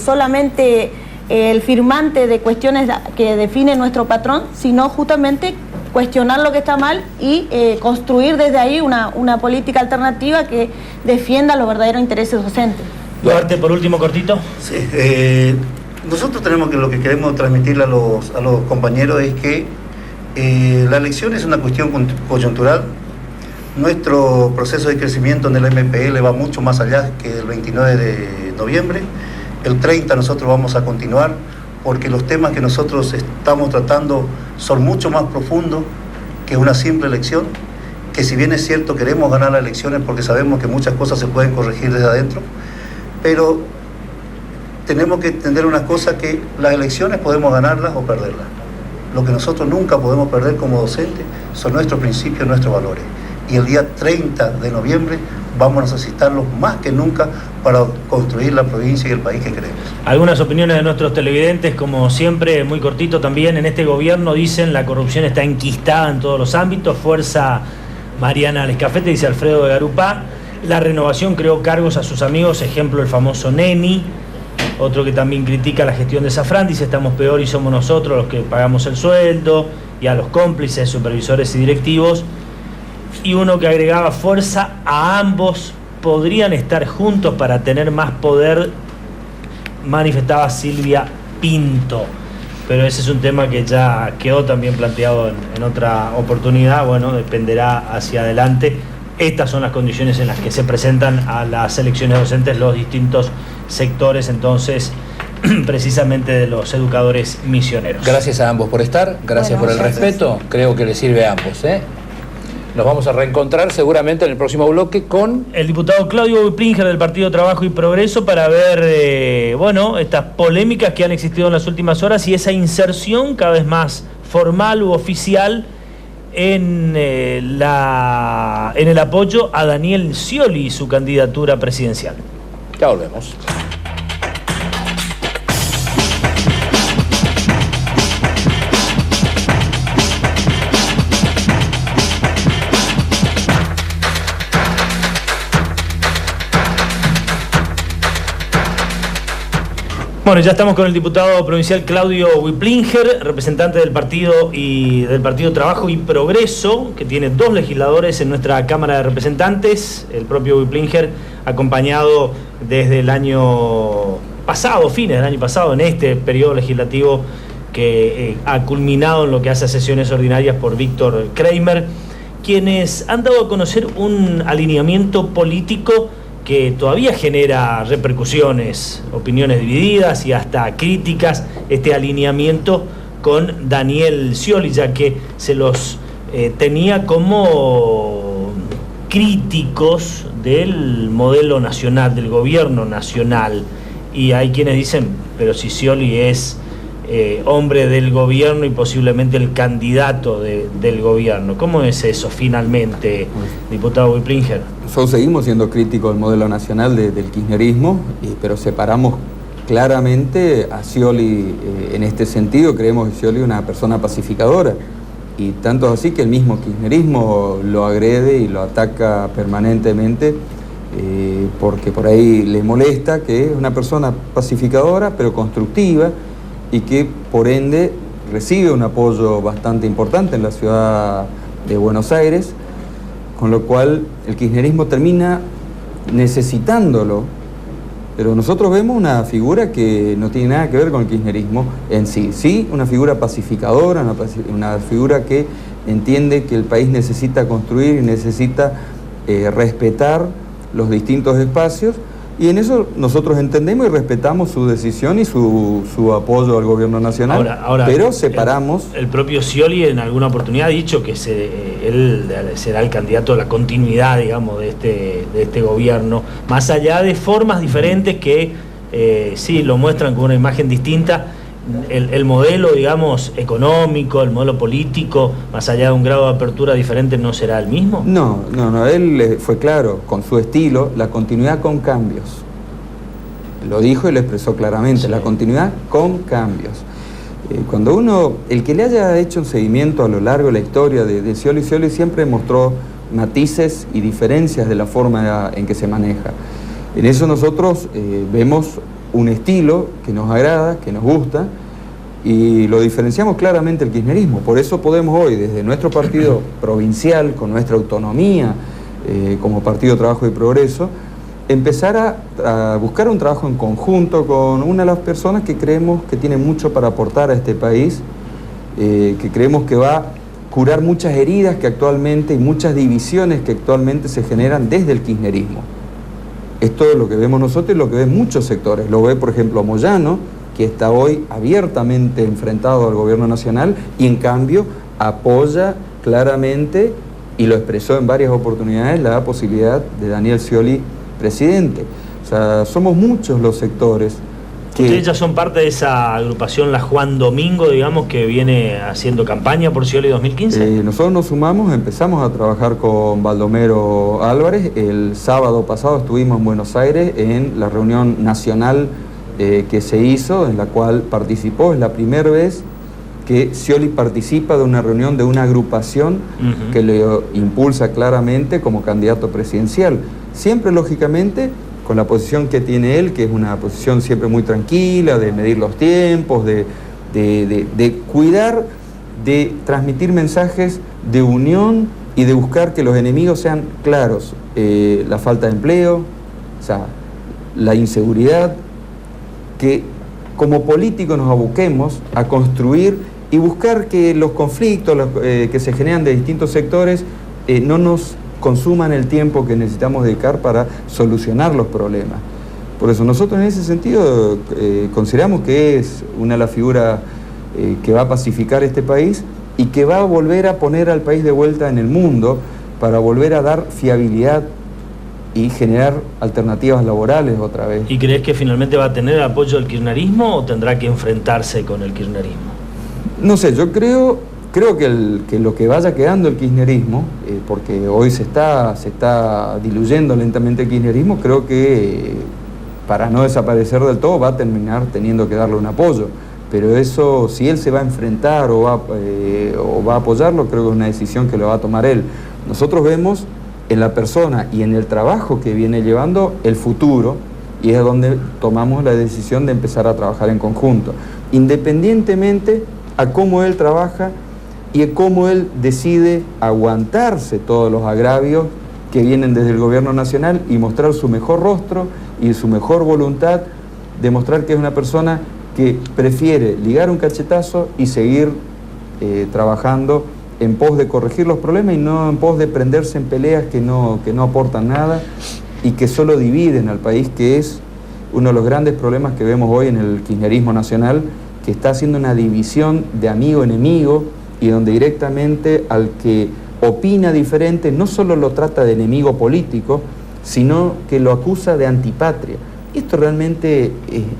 solamente el firmante de cuestiones que define nuestro patrón, sino justamente cuestionar lo que está mal y construir desde ahí una política alternativa que defienda los verdaderos intereses docentes. Duarte, por último, cortito. Sí, nosotros tenemos lo que queremos transmitirle a los compañeros es que la elección es una cuestión coyuntural. Nuestro proceso de crecimiento en el MPL va mucho más allá que el 29 de noviembre. El 30 nosotros vamos a continuar porque los temas que nosotros estamos tratando son mucho más profundos que una simple elección, que si bien es cierto queremos ganar las elecciones porque sabemos que muchas cosas se pueden corregir desde adentro, pero tenemos que entender una cosa, que las elecciones podemos ganarlas o perderlas. Lo que nosotros nunca podemos perder como docentes son nuestros principios, nuestros valores. Y el día 30 de noviembre vamos a necesitarlos más que nunca para construir la provincia y el país que queremos. Algunas opiniones de nuestros televidentes, como siempre, muy cortito también. En este gobierno dicen la corrupción está enquistada en todos los ámbitos. Fuerza Mariana Lescafete, dice Alfredo de Garupá. La renovación creó cargos a sus amigos, ejemplo el famoso Neni. Otro que también critica la gestión de Zafrán, dice estamos peor y somos nosotros los que pagamos el sueldo, y a los cómplices, supervisores y directivos. Y uno que agregaba fuerza, a ambos podrían estar juntos para tener más poder, manifestaba Silvia Pinto. Pero ese es un tema que ya quedó también planteado en otra oportunidad. Bueno, dependerá hacia adelante. Estas son las condiciones en las que se presentan a las elecciones docentes los distintos sectores, entonces, precisamente de los educadores misioneros. Gracias a ambos por estar, gracias por el respeto, creo que les sirve a ambos, ¿eh? Nos vamos a reencontrar seguramente en el próximo bloque con el diputado Claudio Wiplinger del Partido Trabajo y Progreso para ver, estas polémicas que han existido en las últimas horas y esa inserción cada vez más formal u oficial en el apoyo a Daniel Scioli y su candidatura presidencial. Ya volvemos. Bueno, ya estamos con el diputado provincial Claudio Wiplinger, representante del partido Trabajo y Progreso, que tiene 2 legisladores en nuestra Cámara de Representantes. El propio Wiplinger, acompañado desde el año pasado, fines del año pasado, en este periodo legislativo que ha culminado en lo que hace a sesiones ordinarias por Víctor Kramer, quienes han dado a conocer un alineamiento político que todavía genera repercusiones, opiniones divididas y hasta críticas, este alineamiento con Daniel Scioli, ya que se los tenía como críticos del modelo nacional, del gobierno nacional. Y hay quienes dicen, pero si Scioli es hombre del gobierno y posiblemente el candidato del gobierno. ¿Cómo es eso finalmente, diputado Wiplinger? Nosotros seguimos siendo críticos del modelo nacional del kirchnerismo, pero separamos claramente a Scioli en este sentido. Creemos que Scioli es una persona pacificadora, y tanto así que el mismo kirchnerismo lo agrede y lo ataca permanentemente, porque por ahí le molesta que es una persona pacificadora pero constructiva, y que por ende recibe un apoyo bastante importante en la ciudad de Buenos Aires, con lo cual el kirchnerismo termina necesitándolo, pero nosotros vemos una figura que no tiene nada que ver con el kirchnerismo en sí. Sí, una figura pacificadora, una figura que entiende que el país necesita construir y necesita respetar los distintos espacios, y en eso nosotros entendemos y respetamos su decisión y su apoyo al gobierno nacional. Ahora, pero separamos. El propio Scioli en alguna oportunidad ha dicho que él será el candidato a la continuidad, digamos, de este gobierno, más allá de formas diferentes que sí lo muestran con una imagen distinta. El modelo, digamos, económico, el modelo político, más allá de un grado de apertura diferente, ¿no será el mismo? No, él fue claro, con su estilo, la continuidad con cambios. Lo dijo y lo expresó claramente, sí. La continuidad con cambios. Cuando el que le haya hecho un seguimiento a lo largo de la historia de Scioli siempre mostró matices y diferencias de la forma en que se maneja. En eso nosotros vemos un estilo que nos agrada, que nos gusta, y lo diferenciamos claramente del kirchnerismo. Por eso podemos hoy, desde nuestro partido provincial, con nuestra autonomía como Partido Trabajo y Progreso, empezar a buscar un trabajo en conjunto con una de las personas que creemos que tiene mucho para aportar a este país, que creemos que va a curar muchas heridas que actualmente y muchas divisiones que actualmente se generan desde el kirchnerismo. Esto es lo que vemos nosotros y lo que ven muchos sectores. Lo ve, por ejemplo, Moyano, que está hoy abiertamente enfrentado al gobierno nacional y en cambio apoya claramente, y lo expresó en varias oportunidades, la posibilidad de Daniel Scioli presidente. O sea, somos muchos los sectores que... Ustedes ya son parte de esa agrupación, la Juan Domingo, digamos, que viene haciendo campaña por Scioli 2015. Nosotros nos sumamos, empezamos a trabajar con Baldomero Álvarez. El sábado pasado estuvimos en Buenos Aires en la reunión nacional que se hizo, en la cual participó. Es la primera vez que Scioli participa de una reunión de una agrupación que le impulsa claramente como candidato presidencial. Siempre, lógicamente, con la posición que tiene él, que es una posición siempre muy tranquila, de medir los tiempos, de cuidar, de transmitir mensajes de unión y de buscar que los enemigos sean claros. La falta de empleo, o sea, la inseguridad, que como políticos nos aboquemos a construir y buscar que los conflictos que se generan de distintos sectores no nos consuman el tiempo que necesitamos dedicar para solucionar los problemas. Por eso nosotros en ese sentido consideramos que es una de las figuras que va a pacificar este país y que va a volver a poner al país de vuelta en el mundo para volver a dar fiabilidad y generar alternativas laborales otra vez. ¿Y crees que finalmente va a tener el apoyo del kirchnerismo o tendrá que enfrentarse con el kirchnerismo? No sé, yo creo que lo que vaya quedando el kirchnerismo, porque hoy se está diluyendo lentamente el kirchnerismo, creo que para no desaparecer del todo va a terminar teniendo que darle un apoyo. Pero eso, si él se va a enfrentar o va a apoyarlo, creo que es una decisión que lo va a tomar él. Nosotros vemos en la persona y en el trabajo que viene llevando el futuro, y es donde tomamos la decisión de empezar a trabajar en conjunto, independientemente a cómo él trabaja y a cómo él decide aguantarse todos los agravios que vienen desde el gobierno nacional y mostrar su mejor rostro y su mejor voluntad, demostrar que es una persona que prefiere ligar un cachetazo y seguir trabajando en pos de corregir los problemas y no en pos de prenderse en peleas que no aportan nada y que solo dividen al país, que es uno de los grandes problemas que vemos hoy en el kirchnerismo nacional, que está haciendo una división de amigo-enemigo y donde directamente al que opina diferente no solo lo trata de enemigo político, sino que lo acusa de antipatria. Y esto realmente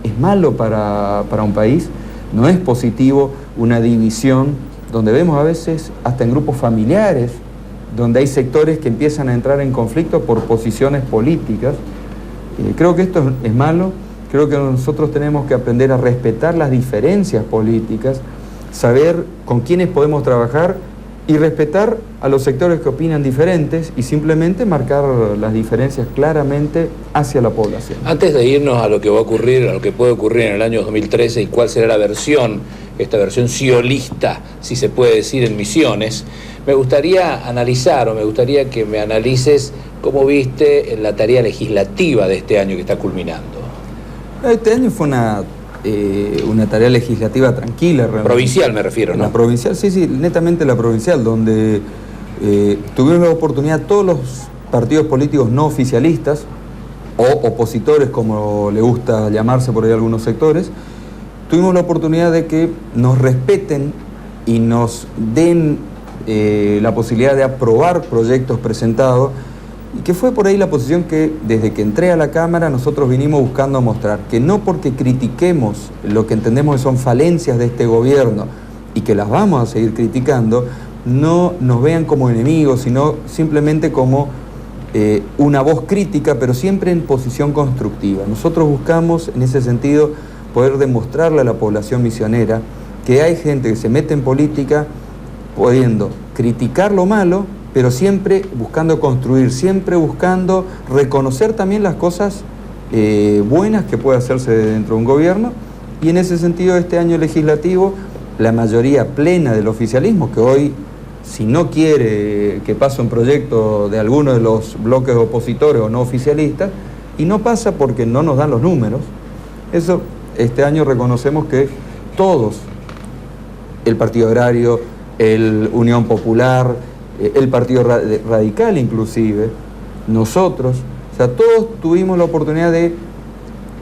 es malo para un país, no es positivo una división donde vemos a veces hasta en grupos familiares, donde hay sectores que empiezan a entrar en conflicto por posiciones políticas. Creo que esto es malo, creo que nosotros tenemos que aprender a respetar las diferencias políticas, saber con quiénes podemos trabajar y respetar a los sectores que opinan diferentes y simplemente marcar las diferencias claramente hacia la población. Antes de irnos a lo que va a ocurrir, a lo que puede ocurrir en el año 2013 y cuál será la versión, esta versión sciolista, si se puede decir, en Misiones, me gustaría analizar, o me gustaría que me analices cómo viste la tarea legislativa de este año que está culminando. Este año fue una tarea legislativa tranquila. Realmente. Provincial me refiero, ¿no? La provincial, sí, netamente la provincial, donde tuvimos la oportunidad todos los partidos políticos no oficialistas, o opositores, como le gusta llamarse por ahí a algunos sectores, tuvimos la oportunidad de que nos respeten y nos den la posibilidad de aprobar proyectos presentados, y que fue por ahí la posición que desde que entré a la Cámara nosotros vinimos buscando mostrar, que no porque critiquemos lo que entendemos que son falencias de este gobierno y que las vamos a seguir criticando, no nos vean como enemigos, sino simplemente como una voz crítica, pero siempre en posición constructiva. Nosotros buscamos en ese sentido poder demostrarle a la población misionera que hay gente que se mete en política pudiendo criticar lo malo, pero siempre buscando construir, siempre buscando reconocer también las cosas buenas que puede hacerse dentro de un gobierno. Y en ese sentido, este año legislativo, la mayoría plena del oficialismo, que hoy, si no quiere que pase un proyecto de alguno de los bloques opositores o no oficialistas, y no pasa porque no nos dan los números, eso este año reconocemos que todos, el Partido Agrario, el Unión Popular, el Partido Radical inclusive, nosotros, o sea, todos tuvimos la oportunidad de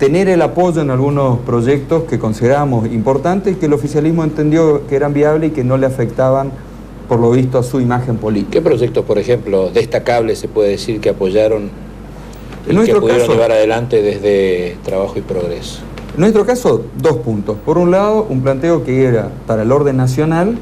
tener el apoyo en algunos proyectos que consideramos importantes y que el oficialismo entendió que eran viables y que no le afectaban, por lo visto, a su imagen política. ¿Qué proyectos, por ejemplo, destacables se puede decir que apoyaron y que pudieron llevar adelante desde Trabajo y Progreso? En nuestro caso, 2 puntos. Por un lado, un planteo que era para el orden nacional,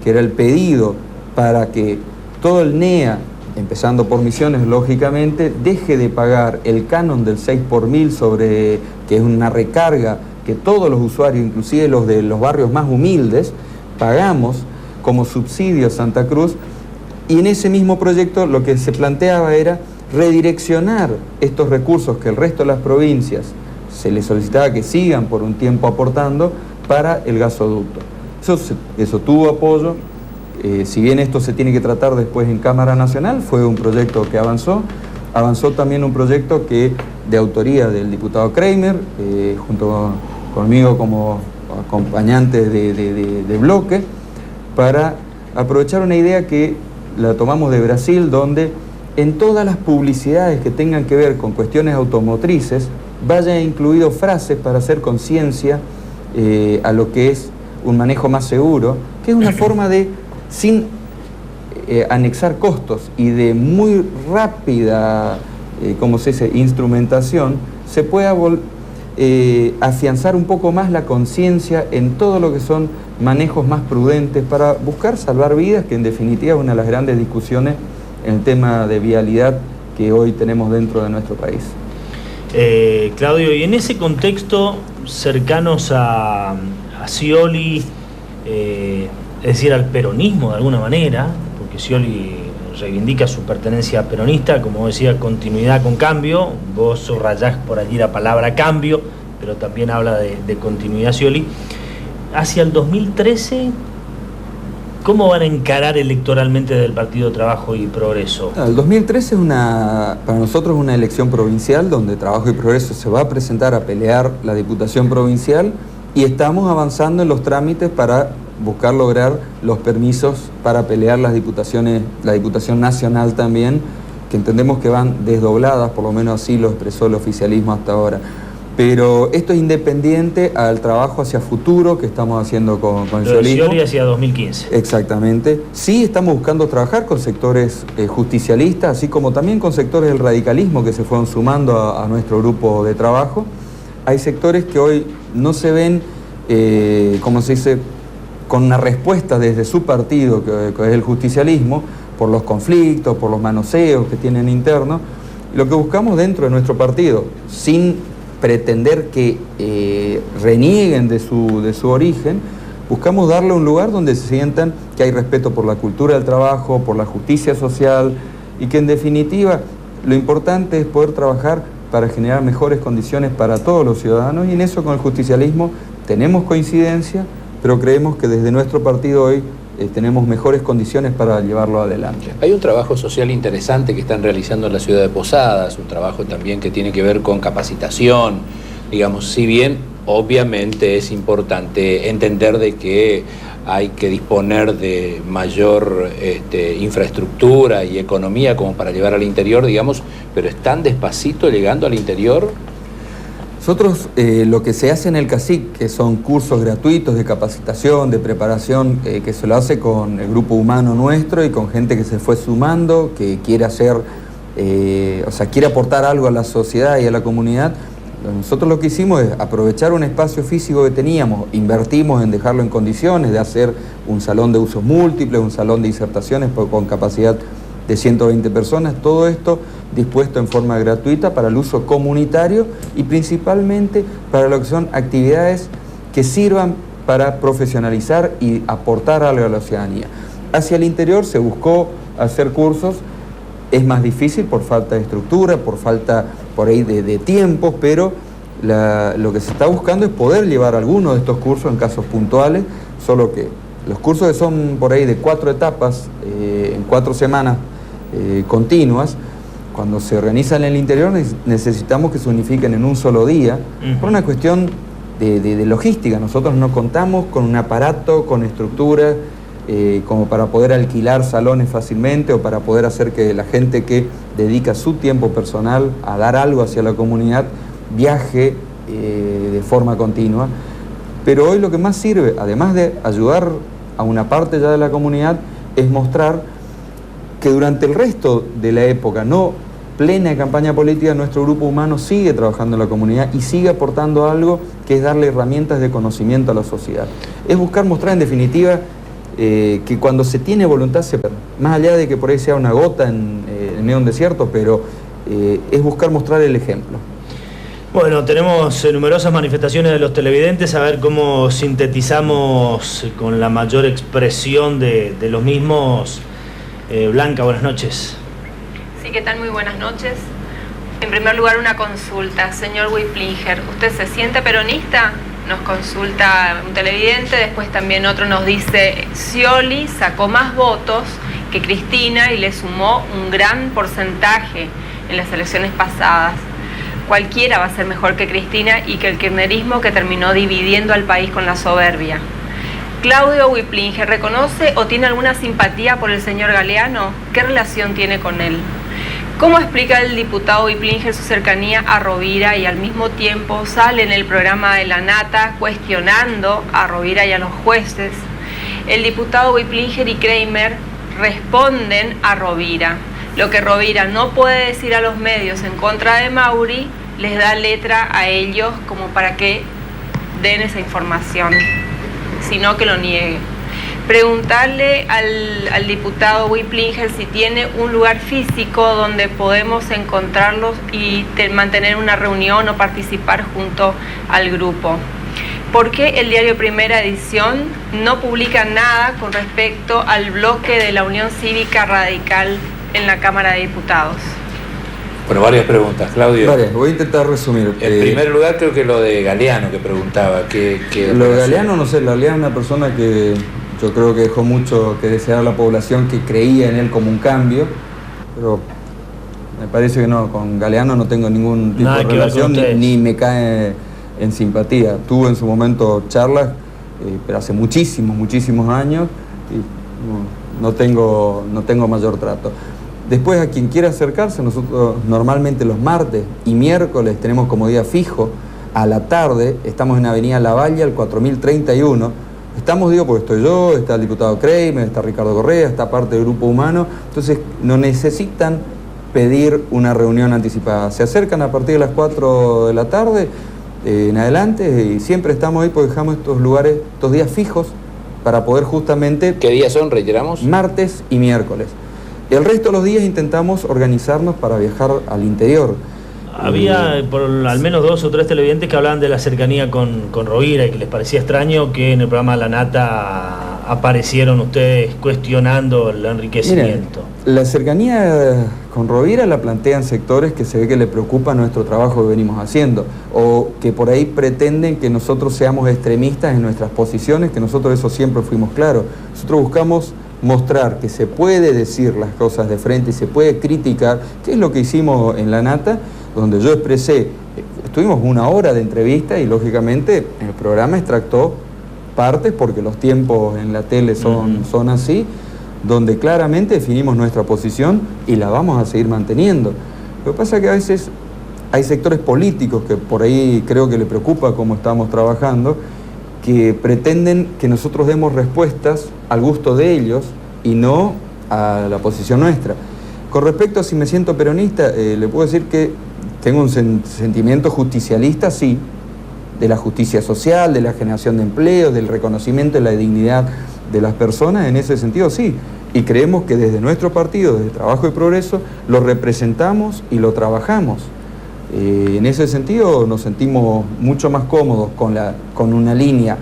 que era el pedido para que todo el NEA, empezando por Misiones, lógicamente, deje de pagar el canon del 6 por 1000 sobre, que es una recarga que todos los usuarios, inclusive los de los barrios más humildes, pagamos como subsidio a Santa Cruz, y en ese mismo proyecto lo que se planteaba era redireccionar estos recursos que el resto de las provincias se les solicitaba que sigan por un tiempo aportando para el gasoducto. Eso tuvo apoyo. Si bien esto se tiene que tratar después en Cámara Nacional, fue un proyecto que avanzó también un proyecto que de autoría del diputado Kramer, junto conmigo como acompañante de bloque, para aprovechar una idea que la tomamos de Brasil, donde en todas las publicidades que tengan que ver con cuestiones automotrices, vaya incluido frases para hacer conciencia a lo que es un manejo más seguro, que es una forma de, sin anexar costos y de muy rápida, ¿cómo se dice?, instrumentación, se pueda afianzar un poco más la conciencia en todo lo que son manejos más prudentes para buscar salvar vidas, que en definitiva es una de las grandes discusiones en el tema de vialidad que hoy tenemos dentro de nuestro país. Claudio, y en ese contexto, cercanos a Scioli, es decir, al peronismo de alguna manera, porque Scioli reivindica su pertenencia peronista, como decía, continuidad con cambio, vos subrayás por allí la palabra cambio, pero también habla de continuidad Scioli. Hacia el 2013, ¿cómo van a encarar electoralmente del Partido Trabajo y Progreso? El 2013 es para nosotros una elección provincial donde Trabajo y Progreso se va a presentar a pelear la Diputación Provincial y estamos avanzando en los trámites para buscar lograr los permisos para pelear las diputaciones, la Diputación Nacional también, que entendemos que van desdobladas, por lo menos así lo expresó el oficialismo hasta ahora. Pero esto es independiente al trabajo hacia futuro que estamos haciendo con el Sciolismo. Scioli hacia 2015. Exactamente. Sí estamos buscando trabajar con sectores justicialistas, así como también con sectores del radicalismo que se fueron sumando a nuestro grupo de trabajo. Hay sectores que hoy no se ven, como se dice, con una respuesta desde su partido, que es el justicialismo, por los conflictos, por los manoseos que tienen internos. Lo que buscamos dentro de nuestro partido, sin pretender que renieguen de su origen, buscamos darle un lugar donde se sientan que hay respeto por la cultura del trabajo, por la justicia social, y que en definitiva lo importante es poder trabajar para generar mejores condiciones para todos los ciudadanos, y en eso con el justicialismo tenemos coincidencia, pero creemos que desde nuestro partido hoy tenemos mejores condiciones para llevarlo adelante. Hay un trabajo social interesante que están realizando en la ciudad de Posadas, un trabajo también que tiene que ver con capacitación, digamos, si bien obviamente es importante entender de que hay que disponer de mayor infraestructura y economía como para llevar al interior, digamos, pero están despacito llegando al interior. Nosotros lo que se hace en el CACIC, que son cursos gratuitos de capacitación, de preparación, que se lo hace con el grupo humano nuestro y con gente que se fue sumando, que quiere hacer, quiere aportar algo a la sociedad y a la comunidad. Nosotros lo que hicimos es aprovechar un espacio físico que teníamos, invertimos en dejarlo en condiciones de hacer un salón de usos múltiples, un salón de disertaciones con capacidad de 120 personas, todo esto dispuesto en forma gratuita para el uso comunitario y principalmente para lo que son actividades que sirvan para profesionalizar y aportar algo a la ciudadanía. Hacia el interior se buscó hacer cursos, es más difícil por falta de estructura, por falta por ahí de tiempos, pero lo que se está buscando es poder llevar algunos de estos cursos en casos puntuales, solo que los cursos que son por ahí de 4 etapas, en 4 semanas continuas, cuando se organizan en el interior necesitamos que se unifiquen en un solo día, por una cuestión de logística. Nosotros no contamos con un aparato, con estructura, como para poder alquilar salones fácilmente o para poder hacer que la gente que dedica su tiempo personal a dar algo hacia la comunidad viaje de forma continua, pero hoy lo que más sirve, además de ayudar a una parte ya de la comunidad, es mostrar que durante el resto de la época, no plena campaña política, nuestro grupo humano sigue trabajando en la comunidad y sigue aportando algo que es darle herramientas de conocimiento a la sociedad. Es buscar mostrar en definitiva que cuando se tiene voluntad, más allá de que por ahí sea una gota en medio de un desierto, pero es buscar mostrar el ejemplo. Bueno, tenemos numerosas manifestaciones de los televidentes, a ver cómo sintetizamos con la mayor expresión de los mismos. Blanca, buenas noches. Sí, ¿qué tal? Muy buenas noches. En primer lugar, una consulta. Señor Wiplinger, ¿usted se siente peronista? Nos consulta un televidente, después también otro nos dice, Scioli sacó más votos que Cristina y le sumó un gran porcentaje en las elecciones pasadas. Cualquiera va a ser mejor que Cristina y que el kirchnerismo que terminó dividiendo al país con la soberbia. Claudio Wiplinger, ¿reconoce o tiene alguna simpatía por el señor Galeano? ¿Qué relación tiene con él? ¿Cómo explica el diputado Wiplinger su cercanía a Rovira y al mismo tiempo sale en el programa de La Nata cuestionando a Rovira y a los jueces? El diputado Wiplinger y Kramer responden a Rovira. Lo que Rovira no puede decir a los medios en contra de Mauri, les da letra a ellos como para que den esa información, sino que lo niegue. Preguntarle al diputado Wiplinger si tiene un lugar físico donde podemos encontrarlos y mantener una reunión o participar junto al grupo. ¿Por qué el diario Primera Edición no publica nada con respecto al bloque de la Unión Cívica Radical en la Cámara de Diputados? Bueno, varias preguntas, Claudio. Vale, voy a intentar resumir. En primer lugar, creo que lo de Galeano que preguntaba. Lo de Galeano, no sé, Galeano es una persona que yo creo que dejó mucho que desear a la población, que creía en él como un cambio, pero me parece que no, con Galeano no tengo ningún tipo de relación, ni me cae en simpatía. Tuve en su momento charlas, pero hace muchísimos años, y no tengo mayor trato. Después, a quien quiera acercarse, nosotros normalmente los martes y miércoles tenemos como día fijo, a la tarde, estamos en Avenida Lavalle, al 4031. Estamos, porque estoy yo, está el diputado Kramer, está Ricardo Correa, está parte del Grupo Humano, entonces no necesitan pedir una reunión anticipada. Se acercan a partir de las 4 de la tarde en adelante y siempre estamos ahí porque dejamos estos lugares, estos días fijos para poder justamente... ¿Qué días son, reiteramos? Martes y miércoles. El resto de los días intentamos organizarnos para viajar al interior. Había por al menos 2 o 3 televidentes que hablaban de la cercanía con Rovira y que les parecía extraño que en el programa La Nata aparecieron ustedes cuestionando el enriquecimiento. Mira, la cercanía con Rovira la plantean sectores que se ve que le preocupa nuestro trabajo que venimos haciendo, o que por ahí pretenden que nosotros seamos extremistas en nuestras posiciones, que nosotros eso siempre fuimos claros. Nosotros buscamos mostrar que se puede decir las cosas de frente y se puede criticar, que es lo que hicimos en La Nata, donde yo expresé, estuvimos 1 hora de entrevista y lógicamente el programa extractó partes porque los tiempos en la tele son así, donde claramente definimos nuestra posición y la vamos a seguir manteniendo. Lo que pasa es que a veces hay sectores políticos que por ahí creo que le preocupa cómo estamos trabajando, que pretenden que nosotros demos respuestas al gusto de ellos y no a la posición nuestra. Con respecto a si me siento peronista, le puedo decir que tengo un sentimiento justicialista, sí, de la justicia social, de la generación de empleo, del reconocimiento de la dignidad de las personas, en ese sentido sí. Y creemos que desde nuestro partido, desde Trabajo y Progreso, lo representamos y lo trabajamos. En ese sentido nos sentimos mucho más cómodos con una línea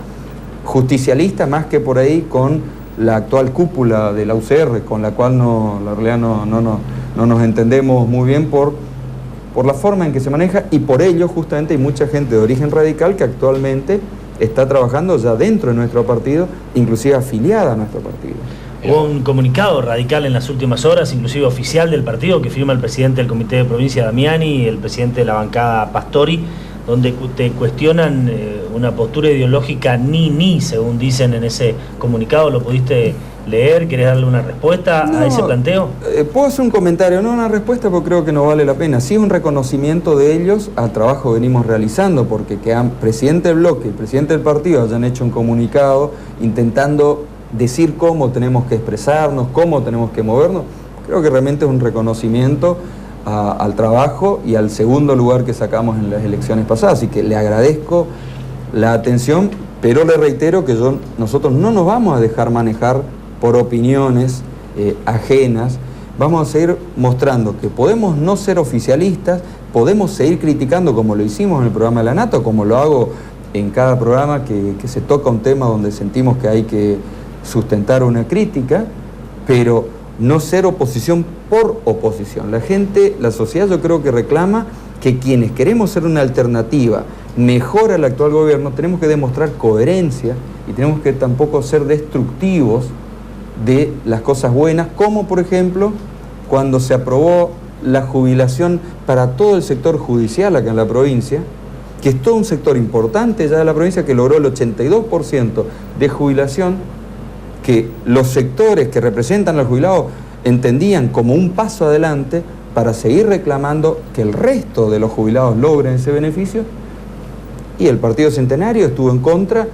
justicialista más que por ahí con la actual cúpula de la UCR, con la cual la realidad no nos entendemos muy bien por la forma en que se maneja, y por ello justamente hay mucha gente de origen radical que actualmente está trabajando ya dentro de nuestro partido, inclusive afiliada a nuestro partido. Hubo un comunicado radical en las últimas horas, inclusive oficial del partido, que firma el presidente del Comité de Provincia, Damiani, y el presidente de la bancada, Pastori, donde te cuestionan una postura ideológica ni, según dicen en ese comunicado. ¿Lo pudiste leer? ¿Querés darle una respuesta a ese planteo? Puedo hacer un comentario, no una respuesta porque creo que no vale la pena. Sí, un reconocimiento de ellos al trabajo que venimos realizando, porque que el presidente del bloque y el presidente del partido hayan hecho un comunicado intentando decir cómo tenemos que expresarnos, cómo tenemos que movernos, creo que realmente es un reconocimiento al trabajo y al segundo lugar que sacamos en las elecciones pasadas. Así que le agradezco la atención, pero le reitero que nosotros no nos vamos a dejar manejar por opiniones ajenas. Vamos a seguir mostrando que podemos no ser oficialistas, podemos seguir criticando como lo hicimos en el programa de la NATO, como lo hago en cada programa que se toca un tema donde sentimos que hay que sustentar una crítica, pero no ser oposición por oposición. La gente, la sociedad, yo creo que reclama que quienes queremos ser una alternativa mejor al actual gobierno, tenemos que demostrar coherencia y tenemos que tampoco ser destructivos de las cosas buenas, como por ejemplo cuando se aprobó la jubilación para todo el sector judicial acá en la provincia, que es todo un sector importante ya de la provincia que logró el 82% de jubilación, que los sectores que representan al jubilado entendían como un paso adelante para seguir reclamando que el resto de los jubilados logren ese beneficio, y el Partido Centenario estuvo en contra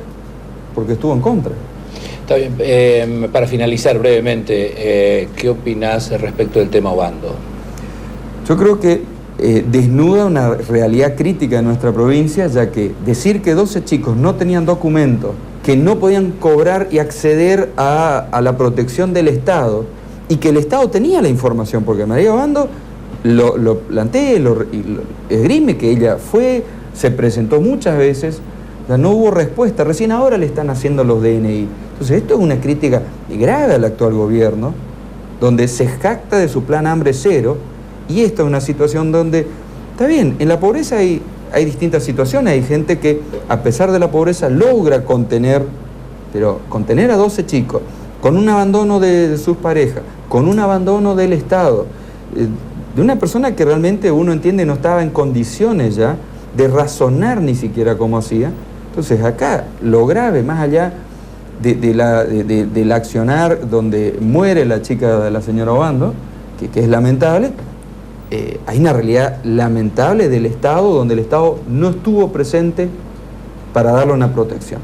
porque estuvo en contra. Está bien, para finalizar brevemente, ¿qué opinás respecto del tema Obando? Yo creo que desnuda una realidad crítica de nuestra provincia, ya que decir que 12 chicos no tenían documentos, que no podían cobrar y acceder a la protección del Estado, y que el Estado tenía la información, porque María Obando lo plantea y lo esgrime, que ella se presentó muchas veces, ya no hubo respuesta, recién ahora le están haciendo los DNI. Entonces esto es una crítica grave al actual gobierno, donde se jacta de su plan hambre cero, y esta es una situación donde, está bien, en la pobreza hay distintas situaciones, hay gente que a pesar de la pobreza logra contener, pero contener a 12 chicos, con un abandono de sus parejas, con un abandono del Estado, de una persona que realmente uno entiende no estaba en condiciones ya de razonar ni siquiera cómo hacía. Entonces acá lo grave, más allá del accionar donde muere la chica de la señora Obando, que es lamentable, hay una realidad lamentable del Estado, donde el Estado no estuvo presente para darle una protección.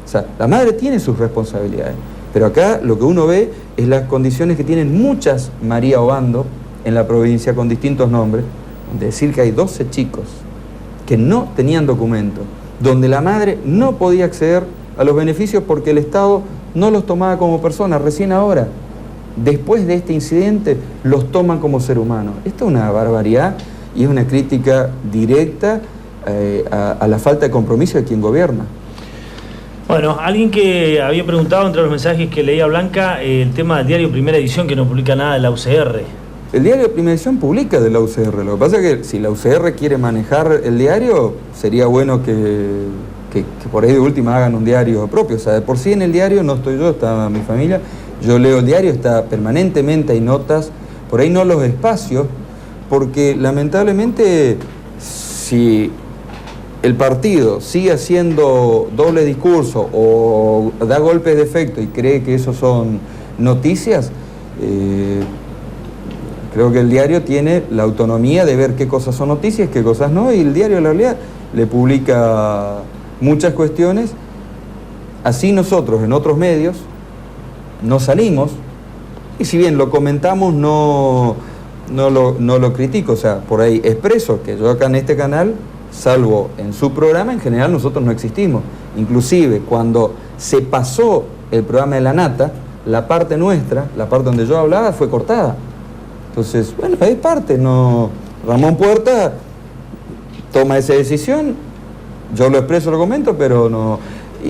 O sea, la madre tiene sus responsabilidades, pero acá lo que uno ve es las condiciones que tienen muchas María Obando en la provincia con distintos nombres, de decir que hay 12 chicos que no tenían documentos, donde la madre no podía acceder a los beneficios porque el Estado no los tomaba como personas. Recién ahora, después de este incidente, los toman como ser humano. Esto es una barbaridad y es una crítica directa a la falta de compromiso de quien gobierna. Bueno, alguien que había preguntado entre los mensajes que leía Blanca, el tema del diario Primera Edición, que no publica nada de la UCR. El diario Primera Edición publica de la UCR. Lo que pasa es que si la UCR quiere manejar el diario, sería bueno que por ahí de última hagan un diario propio. O sea, de por sí en el diario no estoy yo, está mi familia. Yo leo el diario, está permanentemente, hay notas, por ahí no los espacios, porque lamentablemente si el partido sigue haciendo doble discurso o da golpes de efecto y cree que eso son noticias, creo que el diario tiene la autonomía de ver qué cosas son noticias, qué cosas no, y el diario en realidad le publica muchas cuestiones. Así nosotros en otros medios no salimos, y si bien lo comentamos, no lo critico. O sea, por ahí expreso que yo acá en este canal, salvo en su programa, en general nosotros no existimos. Inclusive cuando se pasó el programa de la Nata, la parte nuestra, la parte donde yo hablaba, fue cortada. Entonces, bueno, es parte, no. Ramón Puerta toma esa decisión, yo lo expreso, lo comento, pero no.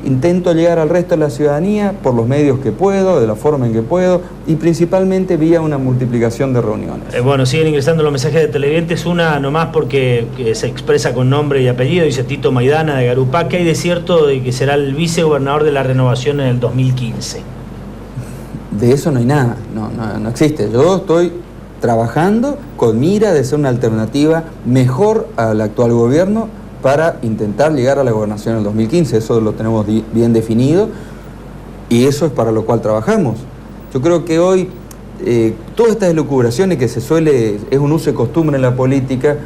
Intento llegar al resto de la ciudadanía por los medios que puedo, de la forma en que puedo, y principalmente vía una multiplicación de reuniones. Bueno, siguen ingresando los mensajes de televidentes, una nomás porque se expresa con nombre y apellido, dice Tito Maidana de Garupá, que hay de cierto de que será el vicegobernador de la Renovación en el 2015. De eso no hay nada, no existe. Yo estoy trabajando con mira de ser una alternativa mejor al actual gobierno para intentar llegar a la gobernación en el 2015. Eso lo tenemos bien definido y eso es para lo cual trabajamos. Yo creo que hoy todas estas elucubraciones que es un uso de costumbre en la política,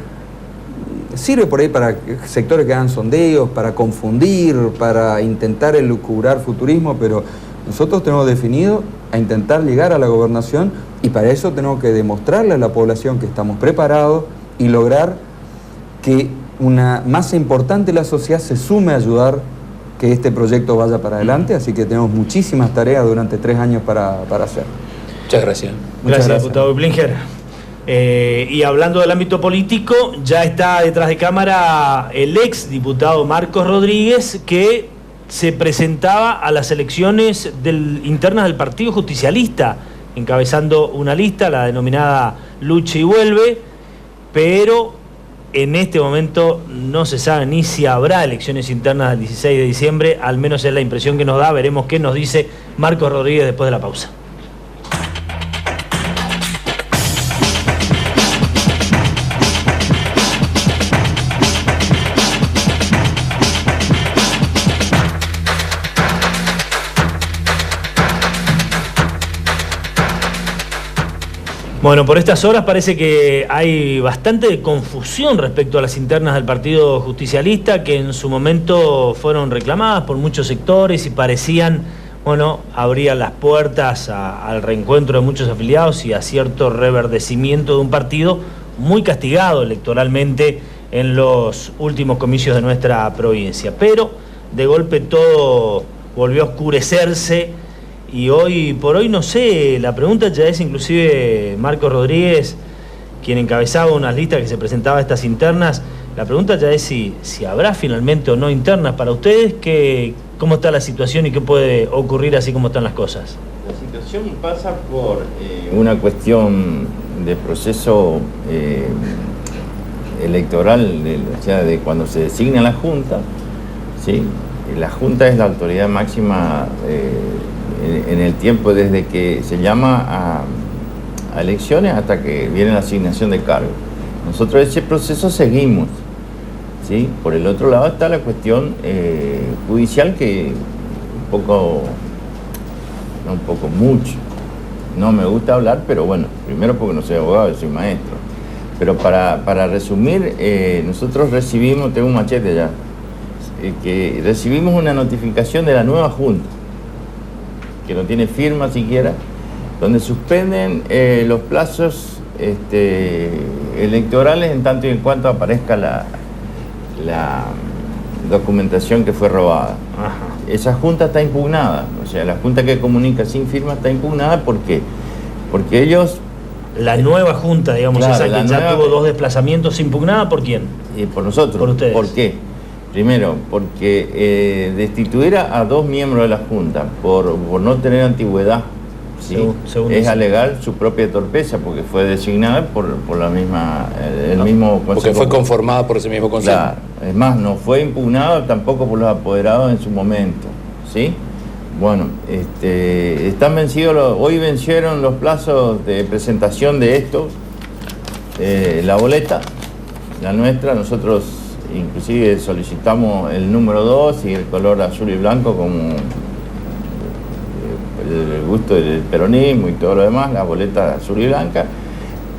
sirve por ahí para sectores que hagan sondeos, para confundir, para intentar elucubrar futurismo, pero nosotros tenemos definido a intentar llegar a la gobernación y para eso tenemos que demostrarle a la población que estamos preparados y lograr que una masa importante de la sociedad se sume a ayudar que este proyecto vaya para adelante, así que tenemos muchísimas tareas durante 3 años para hacer. Muchas gracias. Gracias, diputado Plinger. Y hablando del ámbito político, ya está detrás de cámara el ex diputado Marcos Rodríguez, que se presentaba a las elecciones internas del Partido Justicialista, encabezando una lista, la denominada Lucha y Vuelve, pero en este momento no se sabe ni si habrá elecciones internas del 16 de diciembre, al menos es la impresión que nos da. Veremos qué nos dice Marcos Rodríguez después de la pausa. Bueno, por estas horas parece que hay bastante confusión respecto a las internas del Partido Justicialista, que en su momento fueron reclamadas por muchos sectores y parecían, bueno, abrían las puertas al reencuentro de muchos afiliados y a cierto reverdecimiento de un partido muy castigado electoralmente en los últimos comicios de nuestra provincia. Pero de golpe todo volvió a oscurecerse. Y hoy por hoy, no sé, la pregunta ya es inclusive Marcos Rodríguez, quien encabezaba unas listas que se presentaba a estas internas, la pregunta ya es si habrá finalmente o no internas para ustedes, cómo está la situación y qué puede ocurrir así como están las cosas. La situación pasa por una cuestión de proceso electoral, o sea, de cuando se designa la Junta, ¿sí? La Junta es la autoridad máxima en el tiempo desde que se llama a elecciones hasta que viene la asignación de cargos. Nosotros ese proceso seguimos, ¿sí? Por el otro lado está la cuestión judicial, que mucho, no me gusta hablar, pero bueno, primero porque no soy abogado, soy maestro. Pero para resumir, nosotros recibimos, tengo un machete ya, que recibimos una notificación de la nueva Junta, que no tiene firma siquiera, donde suspenden los plazos electorales en tanto y en cuanto aparezca la documentación que fue robada. Ajá. Esa Junta está impugnada, o sea, la Junta que comunica sin firma está impugnada. ¿Por qué? Porque ellos... La nueva Junta, digamos, claro, esa que ya tuvo 2 desplazamientos, ¿impugnada por quién? Por nosotros. Por ustedes. ¿Por qué? Primero, porque destituir a 2 miembros de la Junta por no tener antigüedad, ¿sí? según es alegar su propia torpeza, porque fue designada por la misma, mismo Consejo. Porque fue conformada por ese mismo Consejo. Claro. Es más, no fue impugnado tampoco por los apoderados en su momento, ¿sí? Bueno, están vencidos, hoy vencieron los plazos de presentación de esto, la boleta, la nuestra, nosotros inclusive solicitamos el número 2 y el color azul y blanco como el gusto del peronismo y todo lo demás, la boleta azul y blanca.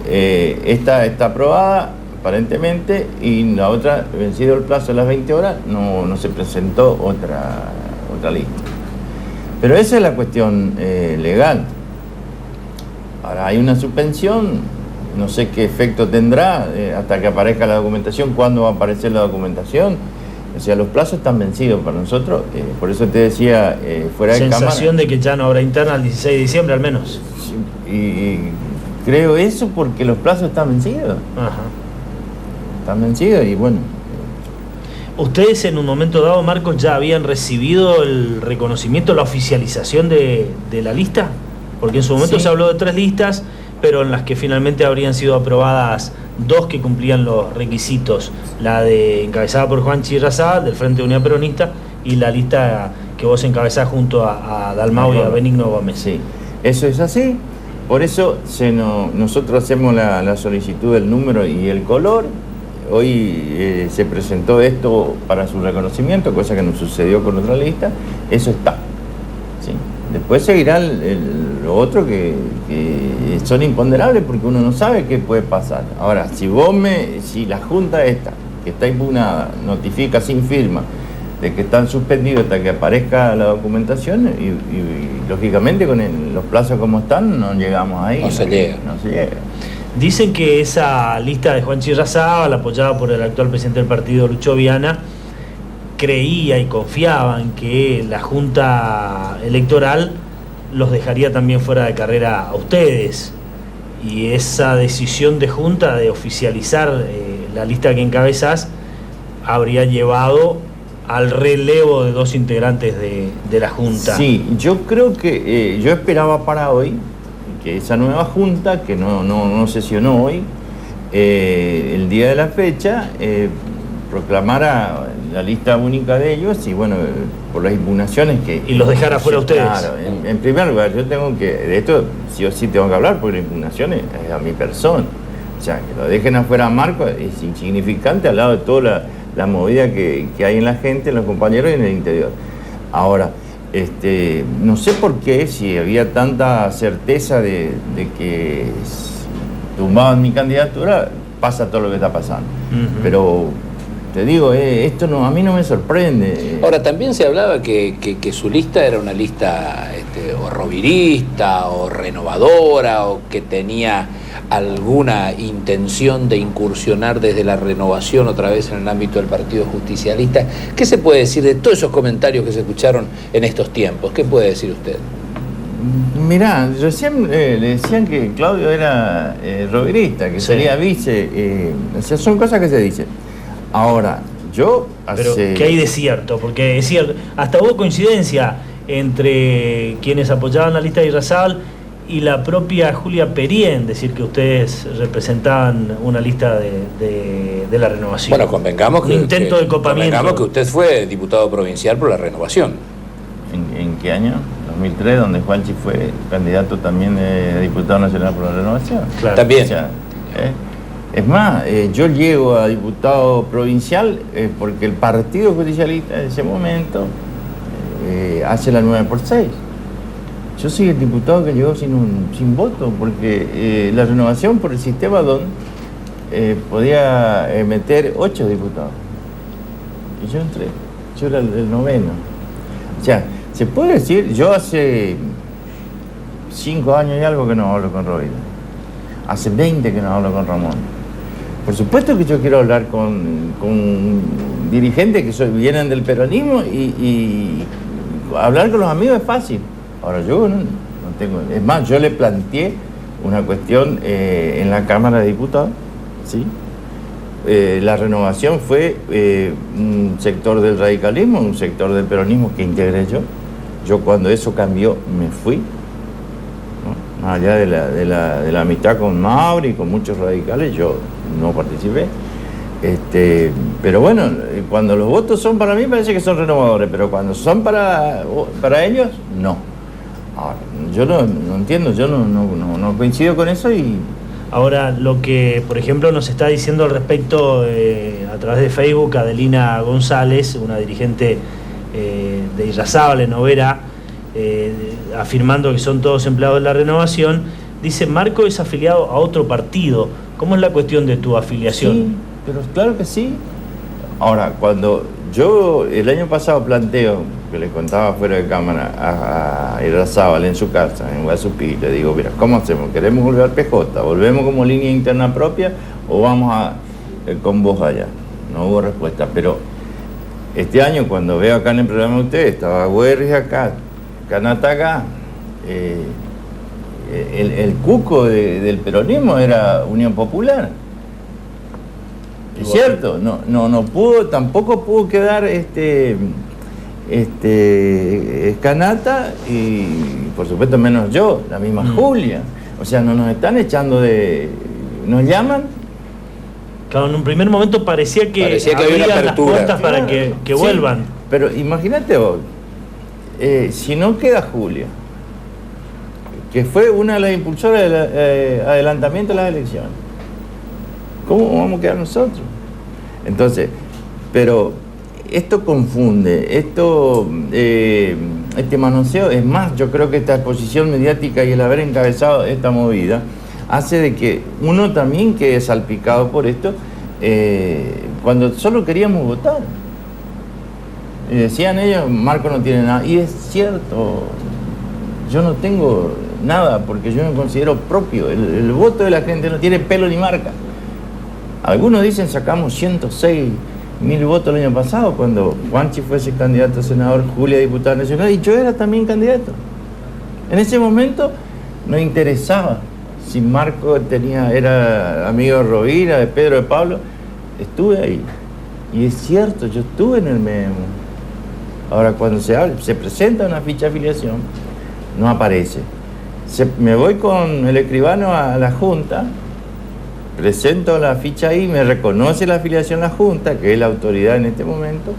Esta está aprobada aparentemente, y la otra, vencido el plazo de las 20 horas, no se presentó otra lista. Pero esa es la cuestión legal. Ahora hay una suspensión. No sé qué efecto tendrá hasta que aparezca la documentación, cuándo va a aparecer la documentación. O sea, los plazos están vencidos para nosotros. Por eso te decía, fuera de cámara... ¿Sensación de que ya no habrá interna el 16 de diciembre al menos? Y creo eso porque los plazos están vencidos. Ajá. Están vencidos y bueno... ¿Ustedes en un momento dado, Marcos, ya habían recibido el reconocimiento, la oficialización de la lista? Porque en su momento sí se habló de 3 listas, pero en las que finalmente habrían sido aprobadas 2 que cumplían los requisitos. La encabezada por Juan Chirrazá, del Frente de Unidad Peronista, y la lista que vos encabezás junto a Dalmau y a Benigno Gómez. Sí, eso es así. Por eso nosotros hacemos la solicitud del número y el color. Hoy se presentó esto para su reconocimiento, cosa que no sucedió con otra lista. Eso está, ¿sí? después seguirá lo otro que son imponderables porque uno no sabe qué puede pasar. Ahora, si la Junta esta, que está impugnada, notifica sin firma de que están suspendidos hasta que aparezca la documentación y lógicamente con los plazos como están no llegamos ahí. No se llega. Dicen que esa lista de Juanchi Irrazábal, apoyada por el actual presidente del partido, Lucho Viana, creía y confiaba en que la Junta Electoral los dejaría también fuera de carrera a ustedes. Y esa decisión de Junta de oficializar la lista que encabezás habría llevado al relevo de 2 integrantes de la Junta. Sí, yo creo que yo esperaba para hoy que esa nueva Junta, que no sesionó hoy, el día de la fecha, proclamara la lista única de ellos y bueno, por las impugnaciones que... Y los dejara fuera ustedes. Claro, en primer lugar, yo tengo que, de esto sí o sí tengo que hablar, porque la impugnación es a mi persona. O sea, que lo dejen afuera a Marco es insignificante al lado de toda la movida que hay en la gente, en los compañeros y en el interior. Ahora, no sé por qué, si había tanta certeza de que tumbaban mi candidatura, pasa todo lo que está pasando. Pero te digo, esto a mí no me sorprende. Ahora, también se hablaba que su lista era una lista o rovirista o renovadora, o que tenía alguna intención de incursionar desde la renovación otra vez en el ámbito del Partido Justicialista. ¿Qué se puede decir de todos esos comentarios que se escucharon en estos tiempos? ¿Qué puede decir usted? Mirá, recién le decían que Claudio era rovirista, que sería vice. O sea, son cosas que se dicen. Ahora, Pero, ¿qué hay de cierto? Porque es cierto, hasta hubo coincidencia entre quienes apoyaban la lista de Irrazábal y la propia Julia Perien, decir que ustedes representaban una lista de la renovación. Bueno, convengamos que, intento de copamiento. Convengamos que usted fue diputado provincial por la renovación. ¿En qué año? 2003, donde Juanchi fue candidato también de diputado nacional por la renovación. Claro. También. O sea, es más, yo llego a diputado provincial porque el Partido Justicialista en ese momento hace la 9x6. Yo soy el diputado que llegó sin voto, porque la renovación por el sistema DON podía meter 8 diputados. Y yo entré, yo era el noveno. O sea, se puede decir, yo hace 5 años y algo que no hablo con Rovira. Hace 20 que no hablo con Ramón. Por supuesto que yo quiero hablar con dirigentes que vienen del peronismo y hablar con los amigos es fácil. Ahora yo no tengo... Es más, yo le planteé una cuestión en la Cámara de Diputados, ¿sí? La renovación fue un sector del radicalismo, un sector del peronismo que integré yo. Yo cuando eso cambió me fui, ¿no? Más allá de la amistad con Mauri y con muchos radicales, yo no participé. Pero bueno, cuando los votos son para mí parece que son renovadores, pero cuando son para ellos, no. Ahora, yo no entiendo, yo no coincido con eso. Y ahora, lo que, por ejemplo, nos está diciendo al respecto a través de Facebook Adelina González, una dirigente de Irrazábal en Novera, afirmando que son todos empleados de la renovación, dice: Marco es afiliado a otro partido. ¿Cómo es la cuestión de tu afiliación? Sí, pero claro que sí. Ahora, cuando yo el año pasado planteo, que le contaba fuera de cámara a Irrazábal en su casa, en Guasupí, le digo: mira, ¿cómo hacemos? ¿Queremos volver al PJ? ¿Volvemos como línea interna propia o vamos con vos allá? No hubo respuesta, pero este año cuando veo acá en el programa de ustedes, estaba Guerri acá, Canata acá, el cuco del peronismo era Unión Popular. Es cierto, no pudo, tampoco pudo quedar Canata y por supuesto menos yo, la misma Julia. O sea, no nos están echando nos llaman. Claro, en un primer momento parecía que había una apertura, las puertas para que vuelvan. Sí, pero imagínate vos, si no queda Julia, que fue una de las impulsoras del adelantamiento de las elecciones, ¿cómo vamos a quedar nosotros? Entonces, pero esto confunde, esto este manoseo. Es más, yo creo que esta exposición mediática y el haber encabezado esta movida hace de que uno también quede salpicado por esto, cuando solo queríamos votar. Y decían ellos, Marco no tiene nada. Y es cierto, yo no tengo nada porque yo me considero propio. El voto de la gente no tiene pelo ni marca. Algunos dicen sacamos 106.000 votos el año pasado cuando Juanchi fuese candidato a senador, Julia diputada nacional, y yo era también candidato. En ese momento no interesaba si Marco era amigo de Rovira, de Pedro, de Pablo. Estuve ahí. Y es cierto, yo estuve en el memo. Ahora, cuando se presenta una ficha de afiliación, no aparece. Me voy con el escribano a la Junta, presento la ficha ahí, me reconoce la afiliación la Junta, que es la autoridad en este momento,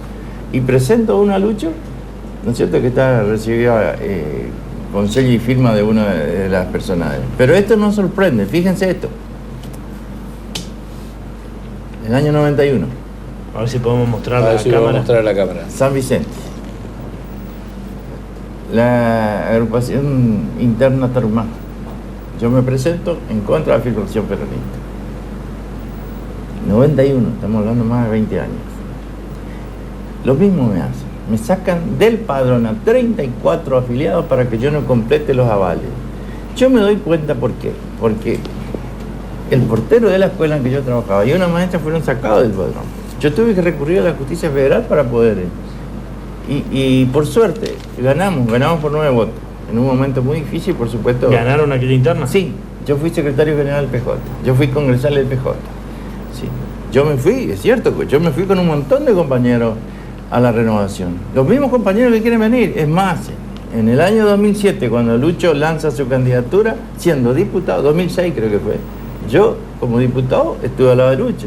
y presento una Lucho, ¿no es cierto?, que está recibida con sello y firma de una de las personas. Pero esto no sorprende, fíjense esto. El año 91. A ver si podemos mostrar la cámara. San Vicente. La agrupación interna Tarumá. Yo me presento en contra de la afiliación peronista. 91, estamos hablando más de 20 años. Lo mismo me hacen. Me sacan del padrón a 34 afiliados para que yo no complete los avales. Yo me doy cuenta por qué. Porque el portero de la escuela en que yo trabajaba y una maestra fueron sacados del padrón. Yo tuve que recurrir a la justicia federal para poder... Y por suerte, ganamos por 9 votos. En un momento muy difícil, por supuesto. ¿Ganaron aquella interna? Sí, yo fui secretario general del PJ. Yo fui congresal del PJ. Sí. Yo me fui, es cierto, yo me fui con un montón de compañeros a la renovación. Los mismos compañeros que quieren venir. Es más, en el año 2007, cuando Lucho lanza su candidatura, siendo diputado, 2006 creo que fue, yo, como diputado, estuve al lado de Lucho.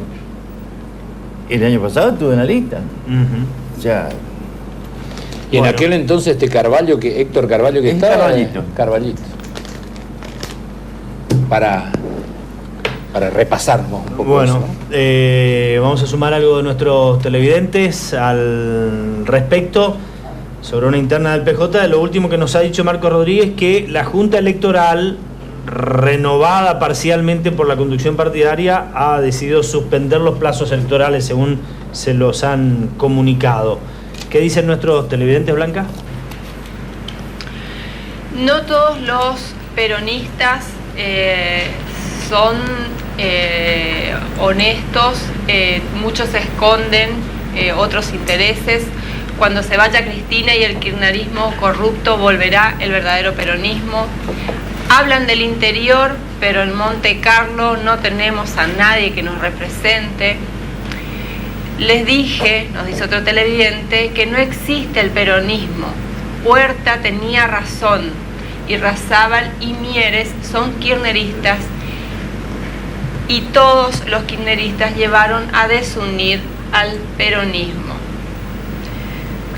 El año pasado estuve en la lista. O sea... Y en aquel entonces Héctor Carvalho que estaba... Carvallito. Para repasarnos un poco. Bueno, eso, ¿no? vamos a sumar algo de nuestros televidentes al respecto sobre una interna del PJ. Lo último que nos ha dicho Marco Rodríguez, que la Junta Electoral, renovada parcialmente por la conducción partidaria, ha decidido suspender los plazos electorales según se los han comunicado. ¿Qué dicen nuestros televidentes, Blanca? No todos los peronistas son honestos, muchos esconden otros intereses. Cuando se vaya Cristina y el kirchnerismo corrupto, volverá el verdadero peronismo. Hablan del interior, pero en Monte Carlo no tenemos a nadie que nos represente. Les dije, nos dice otro televidente, que no existe el peronismo. Huerta tenía razón. Y Irrazábal y Mieres son kirchneristas. Y todos los kirchneristas llevaron a desunir al peronismo.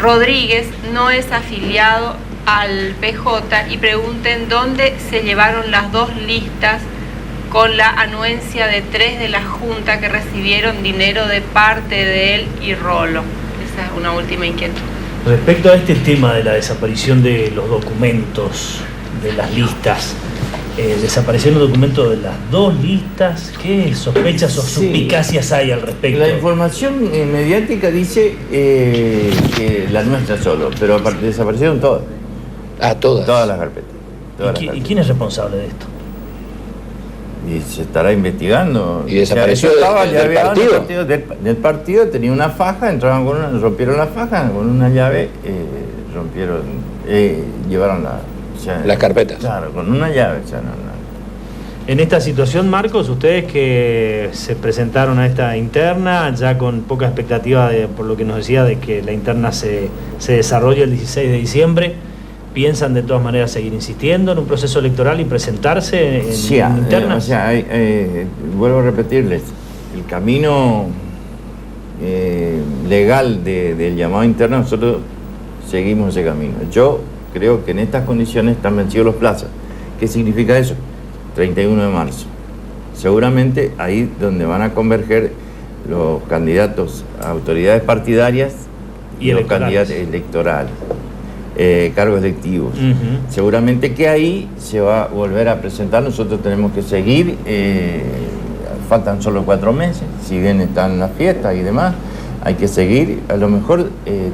Rodríguez no es afiliado al PJ y pregunten dónde se llevaron las dos listas con la anuencia de 3 de la Junta que recibieron dinero de parte de él y Rolo. Esa es una última inquietud. Respecto a este tema de la desaparición de los documentos, de las listas, desaparecieron los documentos de las dos listas, ¿qué sospechas o suspicacias hay al respecto? La información mediática dice que la nuestra solo, pero desaparecieron todas. Todas. Todas las carpetas. ¿Y quién es responsable de esto? Y se estará investigando. ¿Y desapareció del partido? Tenía una faja, rompieron la faja, con una llave, llevaron las carpetas. Claro, con una llave. En esta situación, Marcos, ustedes que se presentaron a esta interna, ya con poca expectativa, por lo que nos decía, de que la interna se desarrolle el 16 de diciembre, ¿piensan de todas maneras seguir insistiendo en un proceso electoral y presentarse en internas? Vuelvo a repetirles, el camino legal del llamado interno, nosotros seguimos ese camino. Yo creo que en estas condiciones están vencidos los plazos. ¿Qué significa eso? 31 de marzo. Seguramente ahí donde van a converger los candidatos a autoridades partidarias y los candidatos electorales. cargos electivos. Seguramente que ahí se va a volver a presentar, nosotros tenemos que seguir, faltan solo 4 meses, si bien están las fiestas y demás, hay que seguir, a lo mejor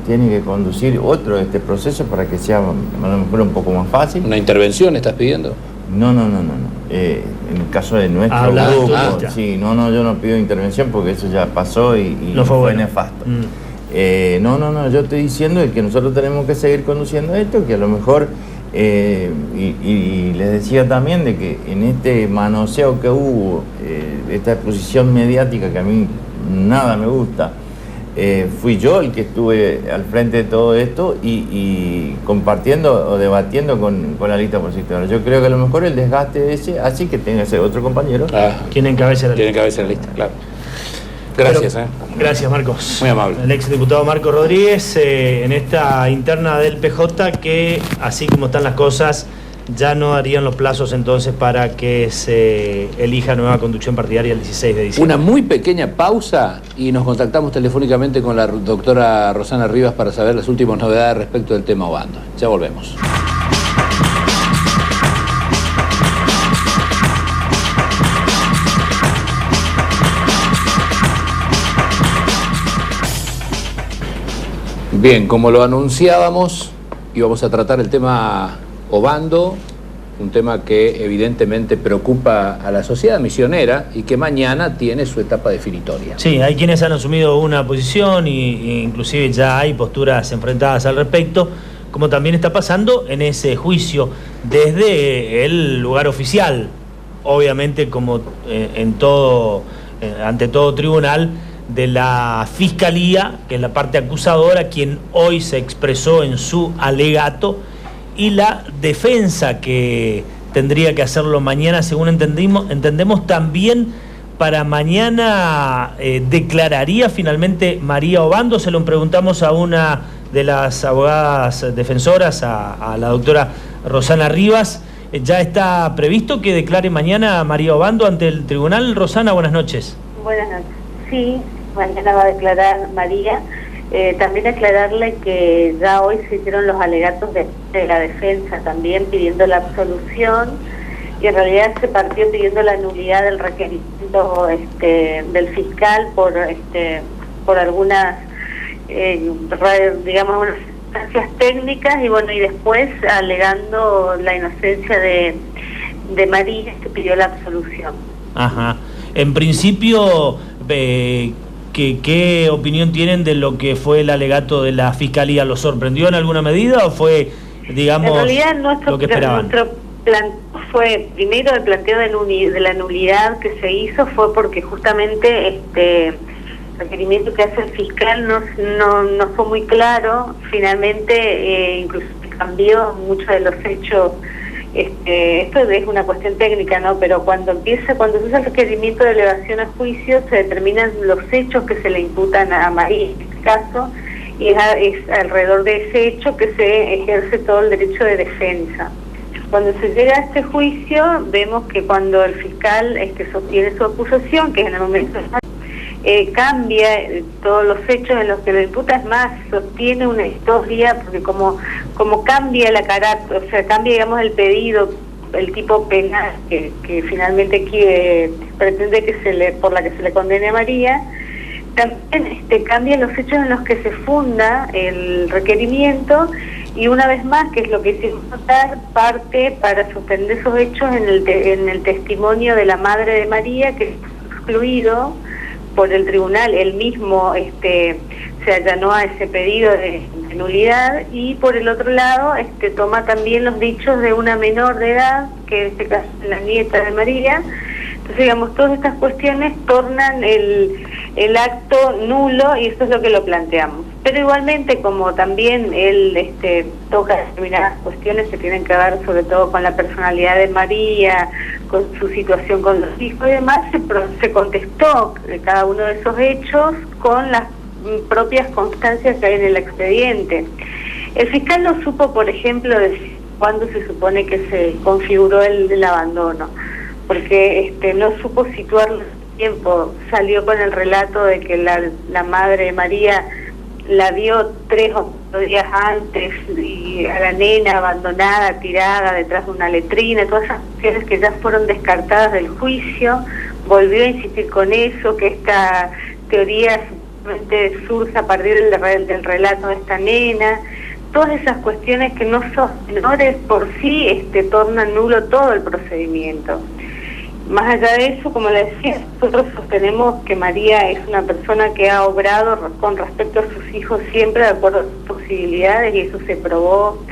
tiene que conducir otro este proceso para que sea a lo mejor un poco más fácil. ¿Una intervención estás pidiendo? No. En el caso de nuestro grupo, sí, yo no pido intervención porque eso ya pasó y no fue nefasto. Yo estoy diciendo que nosotros tenemos que seguir conduciendo esto, que a lo mejor, y les decía también de que en este manoseo que hubo, esta exposición mediática que a mí nada me gusta, fui yo el que estuve al frente de todo esto y compartiendo o debatiendo con la lista opositora. Yo creo que a lo mejor el desgaste ese, así que tenga que ser otro compañero. ¿Quién encabeza la lista? ¿Quién encabeza la lista? Claro. Gracias. Gracias, Marcos. Muy amable. El exdiputado Marcos Rodríguez, en esta interna del PJ, que así como están las cosas, ya no darían los plazos entonces para que se elija nueva conducción partidaria el 16 de diciembre. Una muy pequeña pausa y nos contactamos telefónicamente con la doctora Rosana Rivas para saber las últimas novedades respecto del tema Obando. Ya volvemos. Bien, como lo anunciábamos, íbamos a tratar el tema Obando, un tema que evidentemente preocupa a la sociedad misionera y que mañana tiene su etapa definitoria. Sí, hay quienes han asumido una posición e inclusive ya hay posturas enfrentadas al respecto, como también está pasando en ese juicio desde el lugar oficial, obviamente como ante todo tribunal, de la Fiscalía, que es la parte acusadora, quien hoy se expresó en su alegato, y la defensa, que tendría que hacerlo mañana, según entendemos también para mañana declararía finalmente María Obando. Se lo preguntamos a una de las abogadas defensoras, a la doctora Rosana Rivas. ¿Ya está previsto que declare mañana María Obando ante el tribunal? Rosana, buenas noches. Buenas noches. Sí, mañana va a declarar María. También aclararle que ya hoy se hicieron los alegatos de la defensa también pidiendo la absolución, y en realidad se partió pidiendo la nulidad del requerimiento del fiscal por algunas digamos unas instancias técnicas, y bueno, y después alegando la inocencia de María, que pidió la absolución. Ajá. En principio, ¿qué opinión tienen de lo que fue el alegato de la Fiscalía? ¿Lo sorprendió en alguna medida o fue, digamos, en realidad, lo que esperaban? Nuestro plan fue, primero, el planteo de la nulidad que se hizo fue porque justamente el requerimiento que hace el fiscal no fue muy claro. Finalmente, incluso cambió muchos de los hechos. Esto es una cuestión técnica, ¿no? Pero cuando se usa el requerimiento de elevación a juicio, se determinan los hechos que se le imputan a María en este caso, y es alrededor de ese hecho que se ejerce todo el derecho de defensa. Cuando se llega a este juicio, vemos que cuando el fiscal sostiene su acusación, que en el momento cambia todos los hechos en los que lo imputa, es más, sostiene una historia, porque como cambia la carácter, o sea, cambia, digamos, el pedido, el tipo penal que finalmente pretende por la que se le condene a María, también cambia los hechos en los que se funda el requerimiento, y una vez más, que es lo que hicimos notar, parte para sostener esos hechos en el testimonio de la madre de María, que es excluido por el tribunal. Él mismo se allanó a ese pedido de nulidad, y por el otro lado toma también los dichos de una menor de edad, que en este caso es la nieta de María. Entonces, digamos, todas estas cuestiones tornan el acto nulo, y eso es lo que lo planteamos. Pero igualmente, como también él toca determinadas cuestiones que tienen que ver sobre todo con la personalidad de María, con su situación con los hijos y demás, se contestó cada uno de esos hechos con las propias constancias que hay en el expediente. El fiscal no supo, por ejemplo, decir cuándo se supone que se configuró el abandono, porque no supo situarlo en tiempo. Salió con el relato de que la madre de María la vio 3 o días antes, y a la nena abandonada, tirada detrás de una letrina, todas esas cuestiones que ya fueron descartadas del juicio. Volvió a insistir con eso, que esta teoría simplemente surge a partir del relato de esta nena. Todas esas cuestiones que no son menores por sí tornan nulo todo el procedimiento. Más allá de eso, como le decía, nosotros sostenemos que María es una persona que ha obrado con respecto a sus hijos siempre de acuerdo a sus posibilidades, y eso se probó,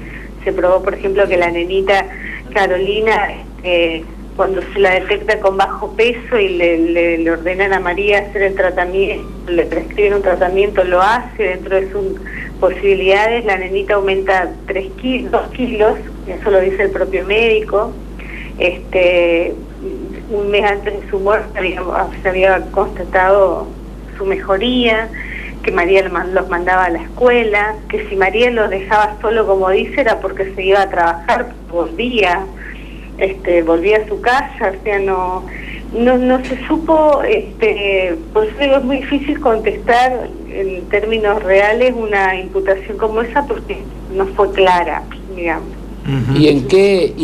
por ejemplo, que la nenita Carolina, cuando se la detecta con bajo peso y le ordenan a María hacer el tratamiento, le prescriben un tratamiento, lo hace dentro de sus posibilidades. La nenita aumenta 2 kilos, eso lo dice el propio médico. Un mes antes de su muerte se había constatado su mejoría, que María los mandaba a la escuela, que si María los dejaba solo, como dice, era porque se iba a trabajar, volvía a su casa, o sea, no se supo, por eso digo, es muy difícil contestar en términos reales una imputación como esa, porque no fue clara, digamos. ¿Y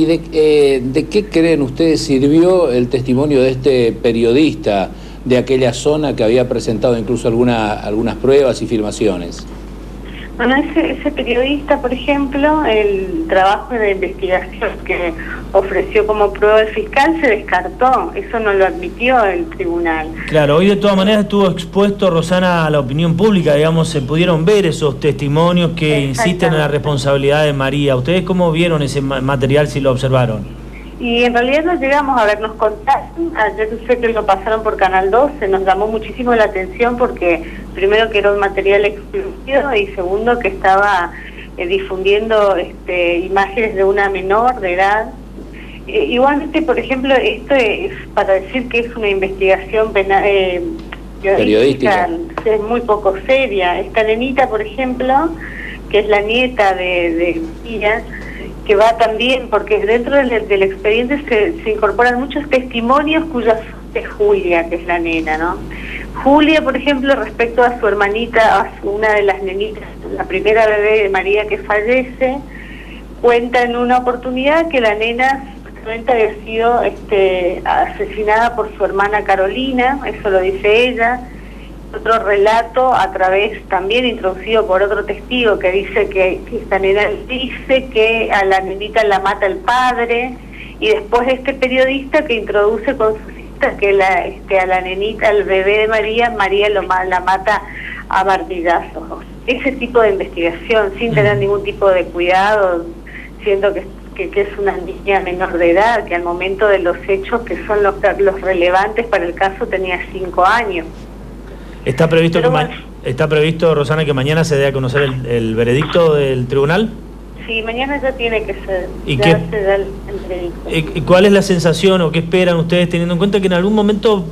de qué creen ustedes sirvió el testimonio de este periodista de aquella zona que había presentado incluso algunas pruebas y filmaciones? Bueno, ese periodista, por ejemplo, el trabajo de investigación que ofreció como prueba el fiscal se descartó, eso no lo admitió el tribunal. Claro, hoy de todas maneras estuvo expuesto, Rosana, a la opinión pública, digamos, se pudieron ver esos testimonios que insisten en la responsabilidad de María. ¿Ustedes cómo vieron ese material, si lo observaron? Y en realidad no llegamos a vernos contactos. Ayer sé que lo pasaron por Canal 12, nos llamó muchísimo la atención porque primero que era un material exclusivo y segundo que estaba difundiendo imágenes de una menor de edad. Igualmente, por ejemplo, esto es para decir que es una investigación periodística, es muy poco seria. Esta nenita, por ejemplo, que es la nieta de María, que va también, porque dentro del expediente se incorporan muchos testimonios cuya es Julia, que es la nena, ¿no? Julia, por ejemplo, respecto a su hermanita, una de las nenitas, la primera bebé de María que fallece, cuenta en una oportunidad que la nena supuestamente había sido asesinada por su hermana Carolina, eso lo dice ella. Otro relato a través, también introducido por otro testigo, que dice que esta nena dice que a la nenita la mata el padre, y después este periodista que introduce con su cita que a la nenita, al bebé de María la mata a martillazos. Ese tipo de investigación, sin tener ningún tipo de cuidado, siendo que es una niña menor de edad, que al momento de los hechos que son los relevantes para el caso tenía 5 años. ¿Está previsto, Rosana, que mañana se dé a conocer el veredicto del tribunal? Sí, mañana ya tiene que ser. ¿Y ya se da el veredicto. ¿Cuál es la sensación o qué esperan ustedes, teniendo en cuenta que en algún momento,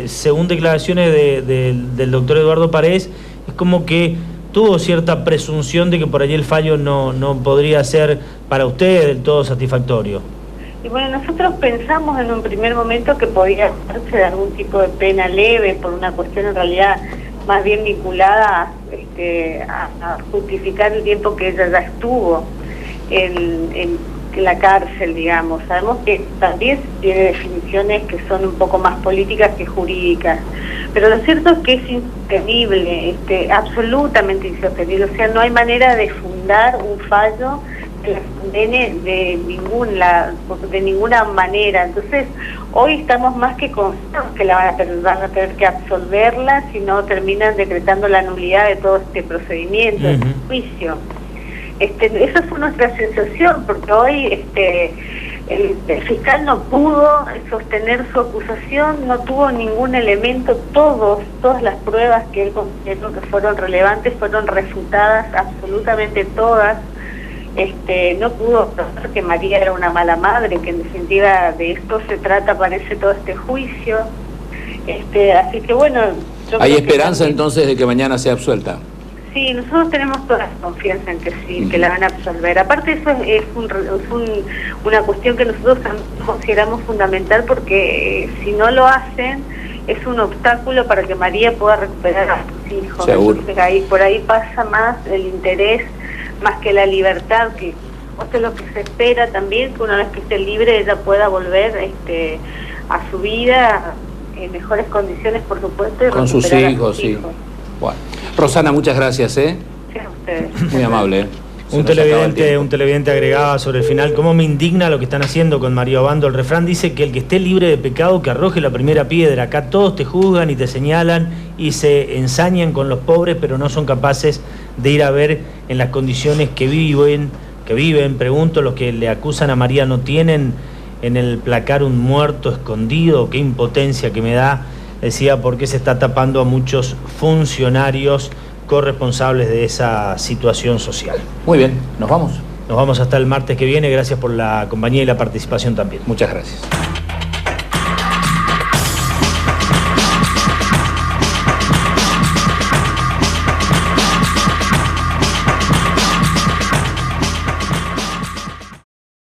según declaraciones del doctor Eduardo Paredes, es como que tuvo cierta presunción de que por allí el fallo no podría ser para ustedes del todo satisfactorio? Y bueno, nosotros pensamos en un primer momento que podía darse de algún tipo de pena leve por una cuestión en realidad más bien vinculada a justificar el tiempo que ella ya estuvo en la cárcel, digamos. Sabemos que también tiene definiciones que son un poco más políticas que jurídicas, pero lo cierto es que es insostenible, absolutamente insostenible, o sea, no hay manera de fundar un fallo que la condene de ninguna manera. Entonces, hoy estamos más que confiados que van a tener que absolverla si no terminan decretando la nulidad de todo este procedimiento, este juicio. Esa fue nuestra sensación, porque hoy el fiscal no pudo sostener su acusación, no tuvo ningún elemento, todas las pruebas que él consideró que fueron relevantes fueron refutadas, absolutamente todas. No pudo probar que María era una mala madre, que en definitiva de esto se trata, parece, todo este juicio. Así que bueno... ¿Hay esperanza entonces de que mañana sea absuelta? Sí, nosotros tenemos toda la confianza en que sí, que la van a absolver. Aparte eso es una cuestión que nosotros consideramos fundamental, porque si no lo hacen, es un obstáculo para que María pueda recuperar a sus hijos. Seguro. Entonces, por ahí pasa más el interés, más que la libertad, que esto es lo que se espera también, que una vez que esté libre ella pueda volver a su vida en mejores condiciones, por supuesto, y con sus hijos, sí. Bueno. Rosana, muchas gracias, Sí, a ustedes. Muy amable. Un televidente agregaba sobre el final: ¿cómo me indigna lo que están haciendo con María Obando? El refrán dice que el que esté libre de pecado que arroje la primera piedra. Acá todos te juzgan y te señalan y se ensañan con los pobres, pero no son capaces de ir a ver en las condiciones que viven. Pregunto, los que le acusan a María, ¿no tienen en el placar un muerto escondido? Qué impotencia que me da, decía, porque se está tapando a muchos funcionarios corresponsables de esa situación social. Muy bien, ¿nos vamos? Nos vamos hasta el martes que viene. Gracias por la compañía y la participación también. Muchas gracias.